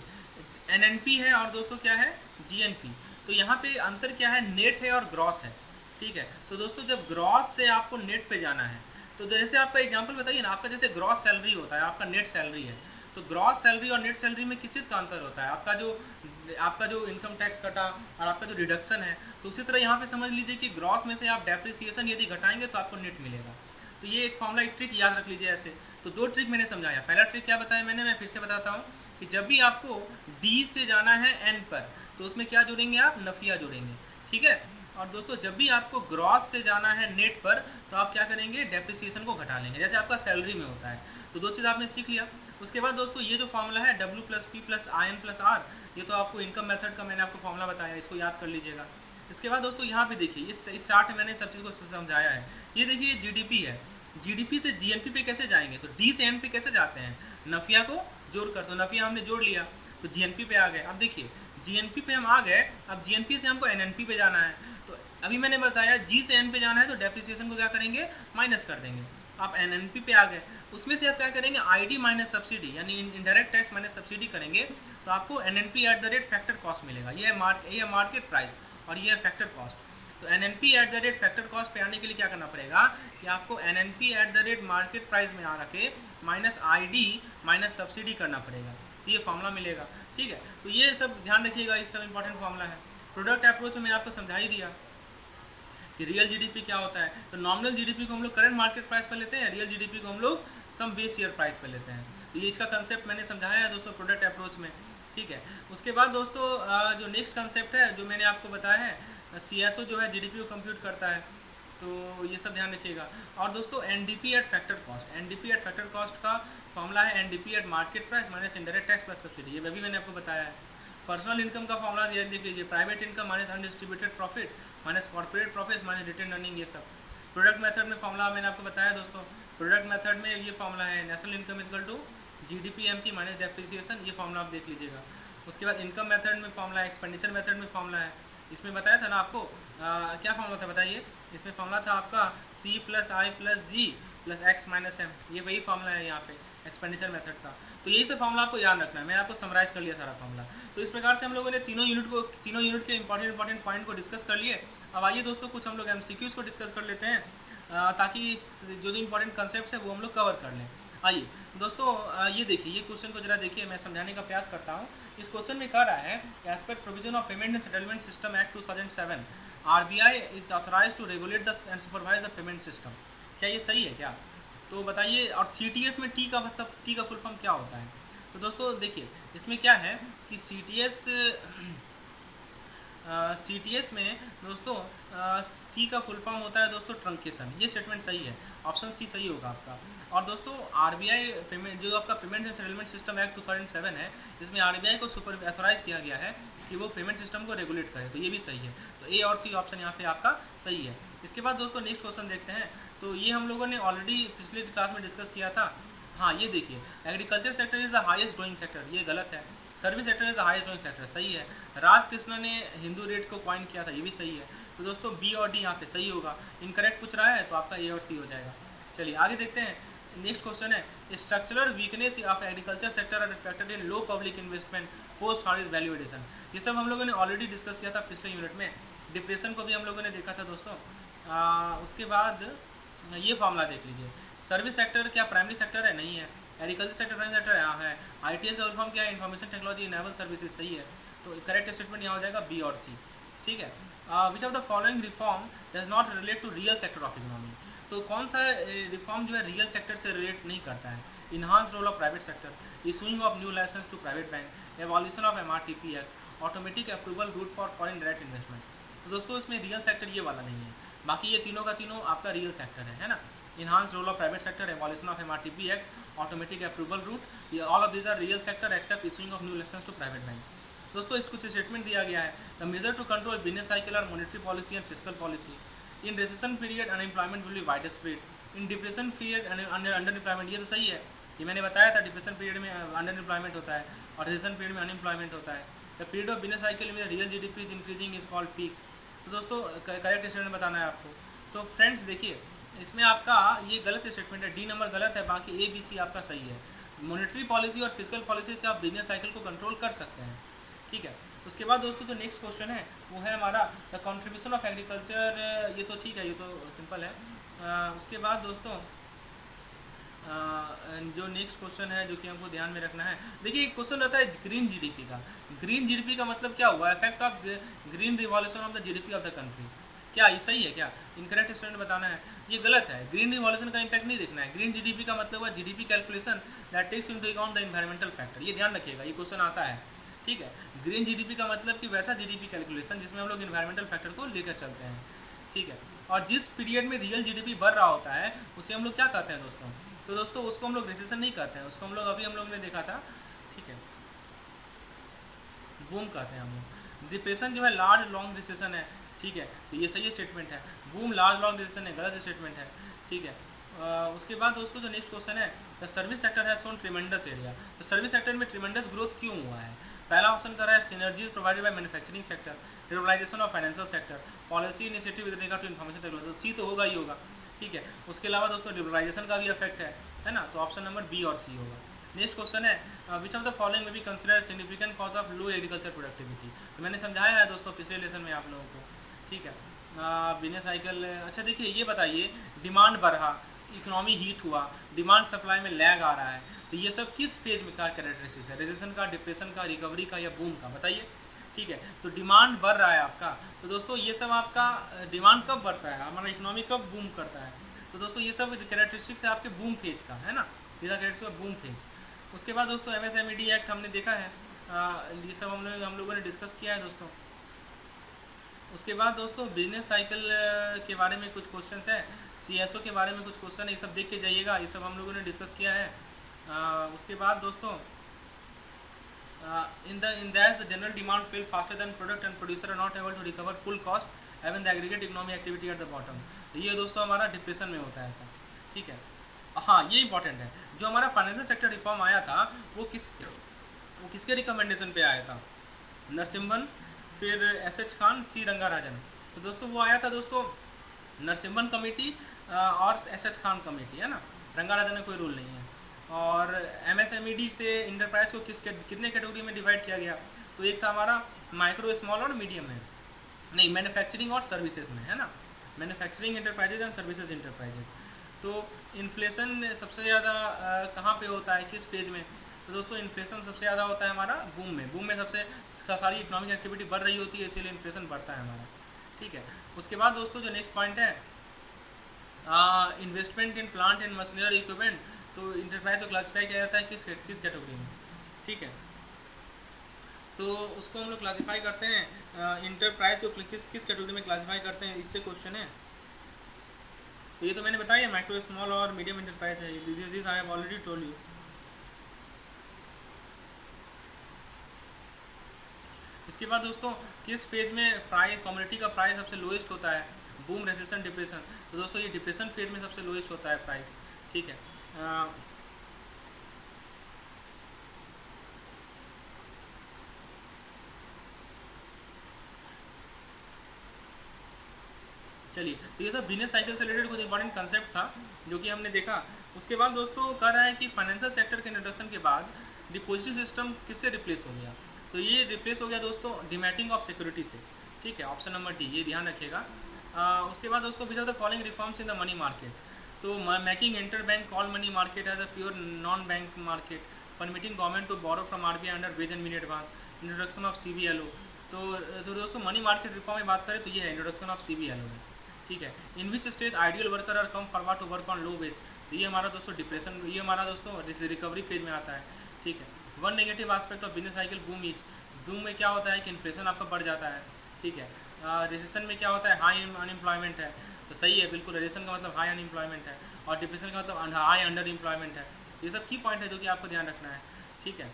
NNP है और दोस्तों क्या है, GNP। तो यहाँ पे अंतर क्या है, नेट है और ग्रॉस है, ठीक है। तो दोस्तों जब ग्रॉस से आपको नेट पे जाना है, तो जैसे आपका एग्जांपल बताइए ना, आपका जैसे ग्रॉस सैलरी होता है, आपका नेट सैलरी है, तो ग्रॉस सैलरी और नेट सैलरी में किस चीज़ का अंतर होता है, आपका जो इनकम टैक्स कटा और आपका जो डिडक्शन है। तो उसी तरह यहाँ पे समझ लीजिए कि ग्रॉस में से आप डेप्रिसिएशन यदि घटाएंगे तो आपको नेट मिलेगा। तो ये एक फॉर्मूला, एक ट्रिक याद रख लीजिए ऐसे। तो दो ट्रिक मैंने समझाया। पहला ट्रिक क्या बताया मैंने, मैं फिर से बताता हूँ कि जब भी आपको डी से जाना है एन पर, तो उसमें क्या जोड़ेंगे आप, नफिया जोड़ेंगे, ठीक है। और दोस्तों जब भी आपको ग्रॉस से जाना है नेट पर, तो आप क्या करेंगे, डेप्रिसिएशन को घटा लेंगे, जैसे आपका सैलरी में होता है। तो दो चीज़ आपने सीख लिया। उसके बाद दोस्तों ये जो फार्मूला है W+P+IN+R, ये तो आपको इनकम मेथड का मैंने आपको फार्मूला बताया, इसको याद कर लीजिएगा। इसके बाद दोस्तों यहाँ पे देखिए इस चार्ट में मैंने सब चीज़ को समझाया है। ये देखिए जीडीपी है, जीडीपी से जीएनपी पे कैसे जाएंगे, तो डी से एन पे कैसे जाते हैं, नफिया को जोड़ कर, तो नफिया हमने जोड़ लिया तो जीएनपी पे आ गए। अब देखिए जीएनपी पे हम आ गए, अब जीएनपी से हमको एनएनपी पे जाना है। तो अभी मैंने बताया जी से एन पे जाना है तो डेप्रिसिएशन को क्या करेंगे, माइनस कर देंगे। आप एनएनपी पे आ गए, उसमें से आप क्या करेंगे, आईडी माइनस सब्सिडी यानी इनडायरेक्ट टैक्स माइनस सब्सिडी करेंगे, तो आपको NNP at the rate factor cost मिलेगा। ये है मार्केट प्राइस और ये है फैक्टर कॉस्ट। तो NNP at the rate factor cost पे आने के लिए क्या करना पड़ेगा कि आपको NNP at the rate market price में आ रखे माइनस ID माइनस सब्सिडी करना पड़ेगा, तो ये फॉर्मूला मिलेगा, ठीक है। तो ये सब ध्यान रखिएगा, इस सब इंपॉर्टेंट फॉर्मूला है। प्रोडक्ट अप्रोच में मैंने आपको समझा ही दिया कि रियल जीडीपी क्या होता है। तो नॉमिनल जीडीपी को हम लोग करंट मार्केट प्राइस पर लेते हैं, रियल जीडीपी को हम लोग सम बेस ईयर प्राइस पर लेते हैं। तो ये इसका कंसेप्ट मैंने समझाया है दोस्तों प्रोडक्ट अप्रोच में, ठीक है। उसके बाद दोस्तों जो नेक्स्ट कंसेप्ट है जो मैंने आपको बताया है, CSO जो है जीडीपी को कंप्यूट करता है, तो ये सब ध्यान रखिएगा। और दोस्तों NDP eight factor cost, NDP eight factor cost का फॉर्मूला है NDP eight market price minus indirect tax plus subsidy, ये भी मैंने आपको बताया है। पर्सनल इनकम का फॉर्मूला लिख लीजिए, private income minus undistributed profit minus corporate profit minus retain earning, ये सब। प्रोडक्ट मेथड में फॉर्मूला मैंने आपको बताया दोस्तों, प्रोडक्ट मेथड में ये फॉर्मूला है national income equal to GDP MP minus depreciation, ये फॉर्मूला आप देख लीजिएगा। उसके बाद इनकम मेथड में फॉर्मूला है, एक्सपेंडिचर मेथड में फॉर्मूला है। इसमें बताया था ना आपको क्या फॉर्मूला था बताइए, इसमें फॉर्मूला था आपका C+I+G+X-M, ये वही फॉर्मूला है यहाँ पे। एक्सपेंडिचर मेथड का। तो यही सब फॉर्मूला आपको याद रखना है, मैंने आपको समराइज कर लिया सारा फॉर्मूला। तो इस प्रकार से हम लोगों ने तीनों यूनिट के इंपॉर्टेंट पॉइंट को डिस्कस कर लिए। अब आइए दोस्तों कुछ हम लोग MCQs को डिस्कस कर लेते हैं, ताकि जो इंपॉर्टेंट कंसेप्ट है वो हम लोग कवर कर लें। आइए दोस्तों, ये देखिए, ये क्वेश्चन को जरा देखिए, मैं समझाने का प्रयास करता हूँ। इस क्वेश्चन में कह रहा है, as per provision of payment and settlement system act 2007 RBI is authorise to regulate the and supervise the payment system. क्या ये सही है क्या? तो बताइए। और CTS में टी का मतलब, टी का फुल फॉर्म क्या होता है? तो दोस्तों देखिए, इसमें क्या है कि CTS में दोस्तों टी का फुल फॉर्म होता है दोस्तों ट्रंकेशन। ये स्टेटमेंट सही है, ऑप्शन सी सही होगा आपका। और दोस्तों RBI पेमेंट, जो आपका payment and settlement system act 2007 है, इसमें RBI को सुपर अथोराइज किया गया है कि वो पेमेंट सिस्टम को रेगुलेट करे, तो ये भी सही है। तो A और C ऑप्शन यहाँ पे आपका सही है। इसके बाद दोस्तों नेक्स्ट क्वेश्चन देखते हैं। तो ये हम लोगों ने ऑलरेडी पिछले क्लास में डिस्कस किया था। हाँ, ये देखिए, agriculture sector is the highest growing sector, ये गलत है। Service sector is the highest growing sector, सही है। राजकृष्ण ने हिंदू रेट को कॉइन किया था, ये भी सही है। तो दोस्तों B और D यहाँ पे सही होगा। इनकरेक्ट पूछ रहा है तो आपका A और C हो जाएगा। चलिए आगे देखते हैं। नेक्स्ट क्वेश्चन है, structural weakness of agriculture sector are reflected in low public investment post harvest value addition. ये सब हम लोगों ने ऑलरेडी डिस्कस किया था पिछले यूनिट में। डिप्रेशन को भी हम लोगों ने देखा था दोस्तों। उसके बाद ये फॉर्मूला देख लीजिए। सर्विस सेक्टर क्या प्राइमरी सेक्टर है? नहीं है। एग्रीकल्चर सेक्टर प्राइमरी सेक्टर यहाँ है। ITS का फुल फॉर्म क्या है? इन्फॉर्मेशन टेक्नोलॉजी इनेबल सर्विसेज, सही है। तो करेक्ट स्टेटमेंट यहाँ हो जाएगा B और C, ठीक है। Which of the following reform does not relate to real sector of economy. तो कौन सा रिफॉर्म जो है रियल सेक्टर से रिलेट नहीं करता है? Enhance role of private sector, issuing of new licence to private bank, evolution of MRTP act, automatic approval route for foreign direct investment. तो दोस्तों इसमें रियल सेक्टर ये वाला नहीं है, बाकी ये तीनों का तीनों आपका रियल सेक्टर है ना। Enhance role of private sector, evolution of MRTP act, automatic approval route, ये all of these are real sector except issuing of new licence to private bank. दोस्तों इस कुछ स्टेटमेंट दिया गया है, the measure to control business cycle और monetary policy and fiscal policy. In recession period unemployment will be wide spread, in depression period under employment, ये तो सही है, ये मैंने बताया था। डिप्रेशन पीरियड में अंडर एम्प्लॉयमेंट होता है और रिसेशन पीरियड में अनएम्प्लॉयमेंट होता है। The period of business cycle में real GDP is increasing is called peak. तो दोस्तों करेक्ट स्टेटमेंट बताना है आपको। तो फ्रेंड्स देखिए, इसमें आपका ये गलत स्टेटमेंट है, D नंबर गलत है, बाकी A, B, C आपका सही है। मॉनेटरी पॉलिसी और फिजिकल पॉलिसी से आप बिजनेस साइकिल को कंट्रोल कर सकते हैं, ठीक है। उसके बाद दोस्तों जो नेक्स्ट क्वेश्चन है वो है हमारा द कंट्रीब्यूशन ऑफ एग्रीकल्चर। ये तो ठीक है, ये तो सिंपल है। उसके बाद दोस्तों जो नेक्स्ट क्वेश्चन है जो कि हमको ध्यान में रखना है, देखिए एक क्वेश्चन रहता है ग्रीन GDP का। ग्रीन GDP का मतलब क्या हुआ? Effect of green revolution of the GDP of the country. क्या ये सही है क्या? इनकरेक्ट स्टेटमेंट बताना है, ये गलत है। ग्रीन रिवॉल्यूशन का इंपैक्ट नहीं देखना है। ग्रीन GDP का मतलब हुआ GDP calculation that takes into account the environmental factor, ये ध्यान रखिएगा, ये क्वेश्चन आता है, ठीक है। ग्रीन GDP का मतलब कि वैसा GDP कैलकुलेशन जिसमें हम लोग एनवायरमेंटल फैक्टर को लेकर चलते हैं, ठीक है। और जिस पीरियड में रियल GDP बढ़ रहा होता है उसे हम लोग क्या कहते हैं दोस्तों? तो दोस्तों उसको हम लोग रिसेशन नहीं कहते हैं, उसको हम लोग अभी हम लोग ने देखा था, ठीक है, बूम कहते हैं हम लोग। डिप्रेशन जो है लार्ज लॉन्ग रिसेशन है, ठीक है, तो ये सही स्टेटमेंट है। बूम लार्ज लॉन्ग रिसेशन है, गलत स्टेटमेंट है, ठीक है। उसके बाद दोस्तों जो नेक्स्ट क्वेश्चन है, द सर्विस सेक्टर है सोन ट्रिमेंडस एरिया। तो सर्विस सेक्टर में ट्रिमेंडस ग्रोथ क्यों हुआ है? पहला ऑप्शन कर रहा है synergies provided by manufacturing sector, liberalisation of financial sector, policy initiative with regard to information technology. तो C तो होगा ही होगा, ठीक है। उसके अलावा दोस्तों लिबरलाइजेशन का भी इफेक्ट है ना, तो ऑप्शन नंबर B और C होगा। नेक्स्ट क्वेश्चन है विच ऑफ द फॉलोइंग में be consider significant cause of low agriculture productivity. तो मैंने समझाया है दोस्तों पिछले लेसन में आप लोगों को, ठीक है। बिजनेस साइकिल, अच्छा देखिए ये बताइए, डिमांड बढ़ा, इकोनॉमी हीट हुआ, डिमांड सप्लाई में लैग आ रहा है, तो ये सब किस फेज में का कैरेक्टरिस्टिक्स है? रिसेशन का, डिप्रेशन का, रिकवरी का या बूम का? बताइए, ठीक है। तो डिमांड बढ़ रहा है आपका, तो दोस्तों ये सब आपका डिमांड कब बढ़ता है, हमारा इकोनॉमी कब बूम करता है? तो दोस्तों ये सब कैरेक्टरिस्टिक्स है आपके बूम फेज का, है ना, ये कैरेक्टरिस्टिक्स बूम फेज। उसके बाद दोस्तों MSMED एक्ट हमने देखा है, ये सब हम लोगों ने डिस्कस किया है दोस्तों। उसके बाद दोस्तों बिजनेस साइकिल के बारे में कुछ क्वेश्चंस है, CSO के बारे में कुछ क्वेश्चन है, ये सब देख के जाइएगा, ये सब हम लोगों ने डिस्कस किया है। उसके बाद दोस्तों in that the general demand fell faster than product and producer are not able to recover full cost even the aggregate economic activity at the bottom। तो ये दोस्तों हमारा डिप्रेशन में होता है ऐसा, ठीक है। हाँ ये इंपॉर्टेंट है, जो हमारा फाइनेंशियल सेक्टर रिफॉर्म आया था वो किसके रिकमेंडेशन पे आया था? नरसिम्हन, फिर SH खान, C रंगाराजन। तो दोस्तों वो आया था दोस्तों नरसिम्हन कमेटी और SH खान कमेटी, है ना, रंगाराजन में कोई रूल नहीं है। और MSMED से इंटरप्राइज को कितने कैटेगरी में डिवाइड किया गया, तो एक था हमारा माइक्रो, स्मॉल और मीडियम में, नहीं मैन्युफैक्चरिंग और सर्विसेज में, है ना, manufacturing enterprises and services enterprises. तो इन्फ्लेशन सबसे ज़्यादा कहाँ पे होता है, किस फेज में, तो दोस्तों इन्फ्लेशन सबसे ज़्यादा होता है हमारा बूम में, बूम में सबसे सारी इकोनॉमिक एक्टिविटी बढ़ रही होती है, इसीलिए इन्फ्लेशन बढ़ता है हमारा, ठीक है। उसके बाद दोस्तों जो नेक्स्ट पॉइंट है investment in plant and machinery equipment, तो इंटरप्राइज को क्लासीफाई किया जाता है किस कैटेगरी में, ठीक है। तो उसको हम लोग क्लासीफाई करते हैं इंटरप्राइज को किस कैटेगरी में क्लासीफाई करते हैं, इससे क्वेश्चन है। तो ये तो मैंने बताया माइक्रो, स्मॉल और मीडियम इंटरप्राइज है, this I have already told you. इसके बाद दोस्तों किस फेज में प्राइस कमोडिटी का प्राइस सबसे लोएस्ट होता है, बूम, रिसेशन, डिप्रेशन, तो दोस्तों ये डिप्रेशन फेज में सबसे लोएस्ट होता है प्राइस, ठीक है। चलिए, तो ये सब बिजनेस साइकिल से रिलेटेड कुछ इंपॉर्टेंट कंसेप्ट था जो कि हमने देखा। उसके बाद दोस्तों कह रहा है कि फाइनेंशियल सेक्टर के इंट्रोडक्शन के बाद डिपॉजिट सिस्टम किससे रिप्लेस हो गया, तो ये रिप्लेस हो गया दोस्तों डिमैटिंग ऑफ सिक्योरिटी से, ठीक है, ऑप्शन नंबर डी, ये ध्यान रखिएगा। उसके बाद दोस्तों which are the following reforms in the money market, तो making inter bank call money market as a pure non bank market, permitting government to borrow from RBI under ways and means advance, introduction of CBLO। तो दोस्तों money market reform में बात करें तो ये है introduction of CBLO में, ठीक है। In which stage ideal worker are come forward to work on low wage, तो ये हमारा दोस्तों डिप्रेशन, ये हमारा दोस्तों रिकवरी फेज में आता है, ठीक है। One negative aspect of business cycle boom is, boom में क्या होता है कि इन्फ्लेशन आपका बढ़ जाता है, ठीक है। रिसेशन में क्या होता है, हाई अनएम्प्लॉयमेंट है, तो सही है बिल्कुल, रिसेशन का मतलब हाई अनएम्प्लॉयमेंट है, और डिप्रेशन का मतलब हाई अंडर एम्प्लॉयमेंट है। ये सब की पॉइंट है जो कि आपको ध्यान रखना है, ठीक है।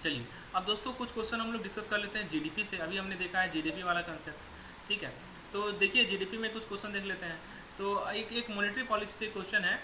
चलिए अब दोस्तों कुछ क्वेश्चन हम लोग डिस्कस कर लेते हैं GDP से, अभी हमने देखा है GDP वाला कंसेप्ट, ठीक है। तो देखिए GDP में कुछ क्वेश्चन देख लेते हैं। तो एक मॉनेटरी पॉलिसी से क्वेश्चन है,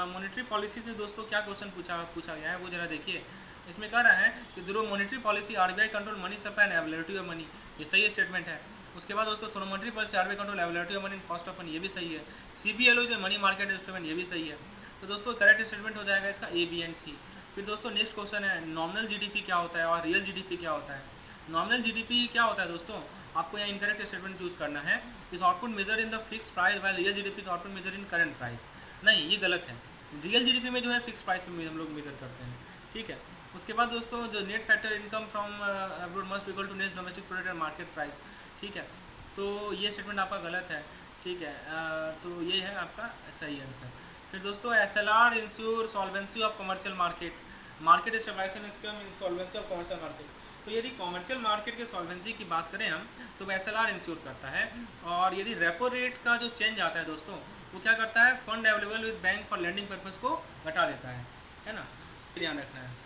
मॉनेटरी पॉलिसी से दोस्तों क्या क्वेश्चन पूछा गया है वो जरा देखिए। इसमें कह रहा है कि through monetary policy RBI control money supply and availability of money, ये सही स्टेटमेंट है। उसके बाद दोस्तों through monetary policy RBI control availability of money and cost of money, ये भी सही है। CBLO is money market instrument, ये भी सही है। तो दोस्तों करेक्ट स्टेटमेंट हो जाएगा इसका A, B एंड C। फिर दोस्तों नेक्स्ट क्वेश्चन है नॉमिनल GDP क्या होता है और रियल GDP क्या होता है। नॉमिनल GDP क्या होता है दोस्तों, आपको यहाँ इनकरेक्ट स्टेटमेंट चूज करना है, is output measure in the fix price while real GDP is output measure in current price, नहीं ये गलत है, रियल GDP में जो है फिक्स प्राइस पे हम लोग मेजर करते हैं, ठीक है। उसके बाद दोस्तों जो net factor income from abroad must equal to net domestic product and market price, ठीक है। तो ये स्टेटमेंट आपका गलत है, ठीक है। तो ये है आपका सही आंसर। फिर दोस्तों SLR ensure solvency of commercial market, market stabilization इसका सॉल्वेंसी ऑफ कमर्शियल मार्केट, तो यदि कमर्शियल मार्केट के सॉल्वेंसी की बात करें हम तो SLR इंश्योर करता है। और यदि रेपो रेट का जो चेंज आता है दोस्तों वो क्या करता है, fund available with bank for lending purpose को घटा देता है ना, ध्यान रखना है।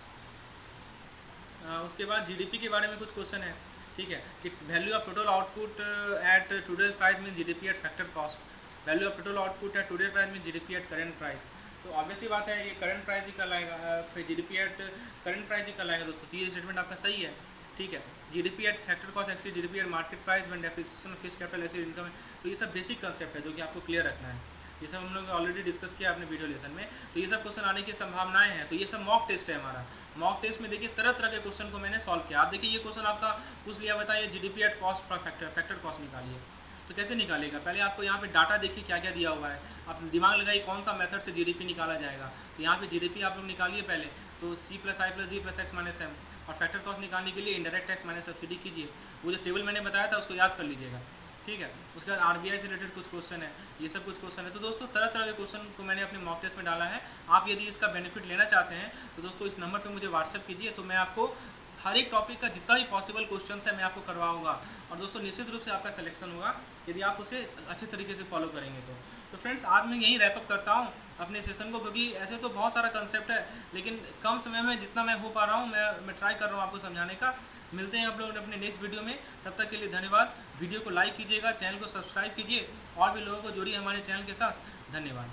उसके बाद GDP के बारे में कुछ क्वेश्चन है, ठीक है, कि value of total output at today's price mean GDP at factor cost, value of total output at today's price mean GDP at current price, तो ऑब्वियसली बात है ये करंट प्राइस ही कहलाएगा, फिर GDP एट करंट प्राइस ही कहलाएगा दोस्तों, तो ये स्टेटमेंट आपका सही है, ठीक है। GDP at factor cost exceed GDP eight market price when depreciation of fixed capital exceed income है, तो ये सब बेसिक कंसेप्ट है जो कि आपको क्लियर रखना है, ये सब हम लोग ऑलरेडी डिस्कस किया अपने वीडियो लेसन में। तो ये सब क्वेश्चन आने की संभावनाएं हैं। तो ये सब मॉक टेस्ट है हमारा, मॉक टेस्ट में देखिए तरह तरह के क्वेश्चन को मैंने सॉल्व किया। आप देखिए ये क्वेश्चन आपका पूछ लिया, बताइए GDP at cost per factor cost निकालिए, तो कैसे निकालेगा, पहले आपको यहाँ पे डाटा देखिए क्या क्या दिया हुआ है, आप दिमाग लगाइए कौन सा मेथड से GDP निकाला जाएगा। तो यहाँ पे GDP आप लोग निकालिए पहले, तो C+I+D+X-M, और फैक्टर कॉस्ट निकालने के लिए इंडायरेक्ट टैक्स माइनस सब्सिडी कीजिए, वो जो टेबल मैंने बताया था उसको याद कर लीजिएगा, ठीक है। उसके बाद RBI से रिलेटेड कुछ क्वेश्चन है, ये सब कुछ क्वेश्चन है। तो दोस्तों तरह तरह के क्वेश्चन को मैंने अपने मॉक टेस्ट में डाला है, आप यदि इसका बेनिफिट लेना चाहते हैं तो दोस्तों इस नंबर पे मुझे व्हाट्सएप कीजिए, तो मैं आपको हर एक टॉपिक का जितना भी पॉसिबल क्वेश्चन है मैं आपको करवाऊंगा, और दोस्तों निश्चित रूप से आपका सिलेक्शन होगा यदि आप उसे अच्छे तरीके से फॉलो करेंगे तो फ्रेंड्स आज मैं यहीं रैपअप करता हूँ अपने सेशन को, क्योंकि ऐसे तो बहुत सारा कंसेप्ट है लेकिन कम समय में जितना मैं हो पा रहा हूँ मैं ट्राई कर रहा हूँ आपको समझाने का। मिलते हैं आप लोग अपने नेक्स्ट वीडियो में, तब तक के लिए धन्यवाद। वीडियो को लाइक कीजिएगा, चैनल को सब्सक्राइब कीजिए, और भी लोगों को जोड़िए हमारे चैनल के साथ। धन्यवाद।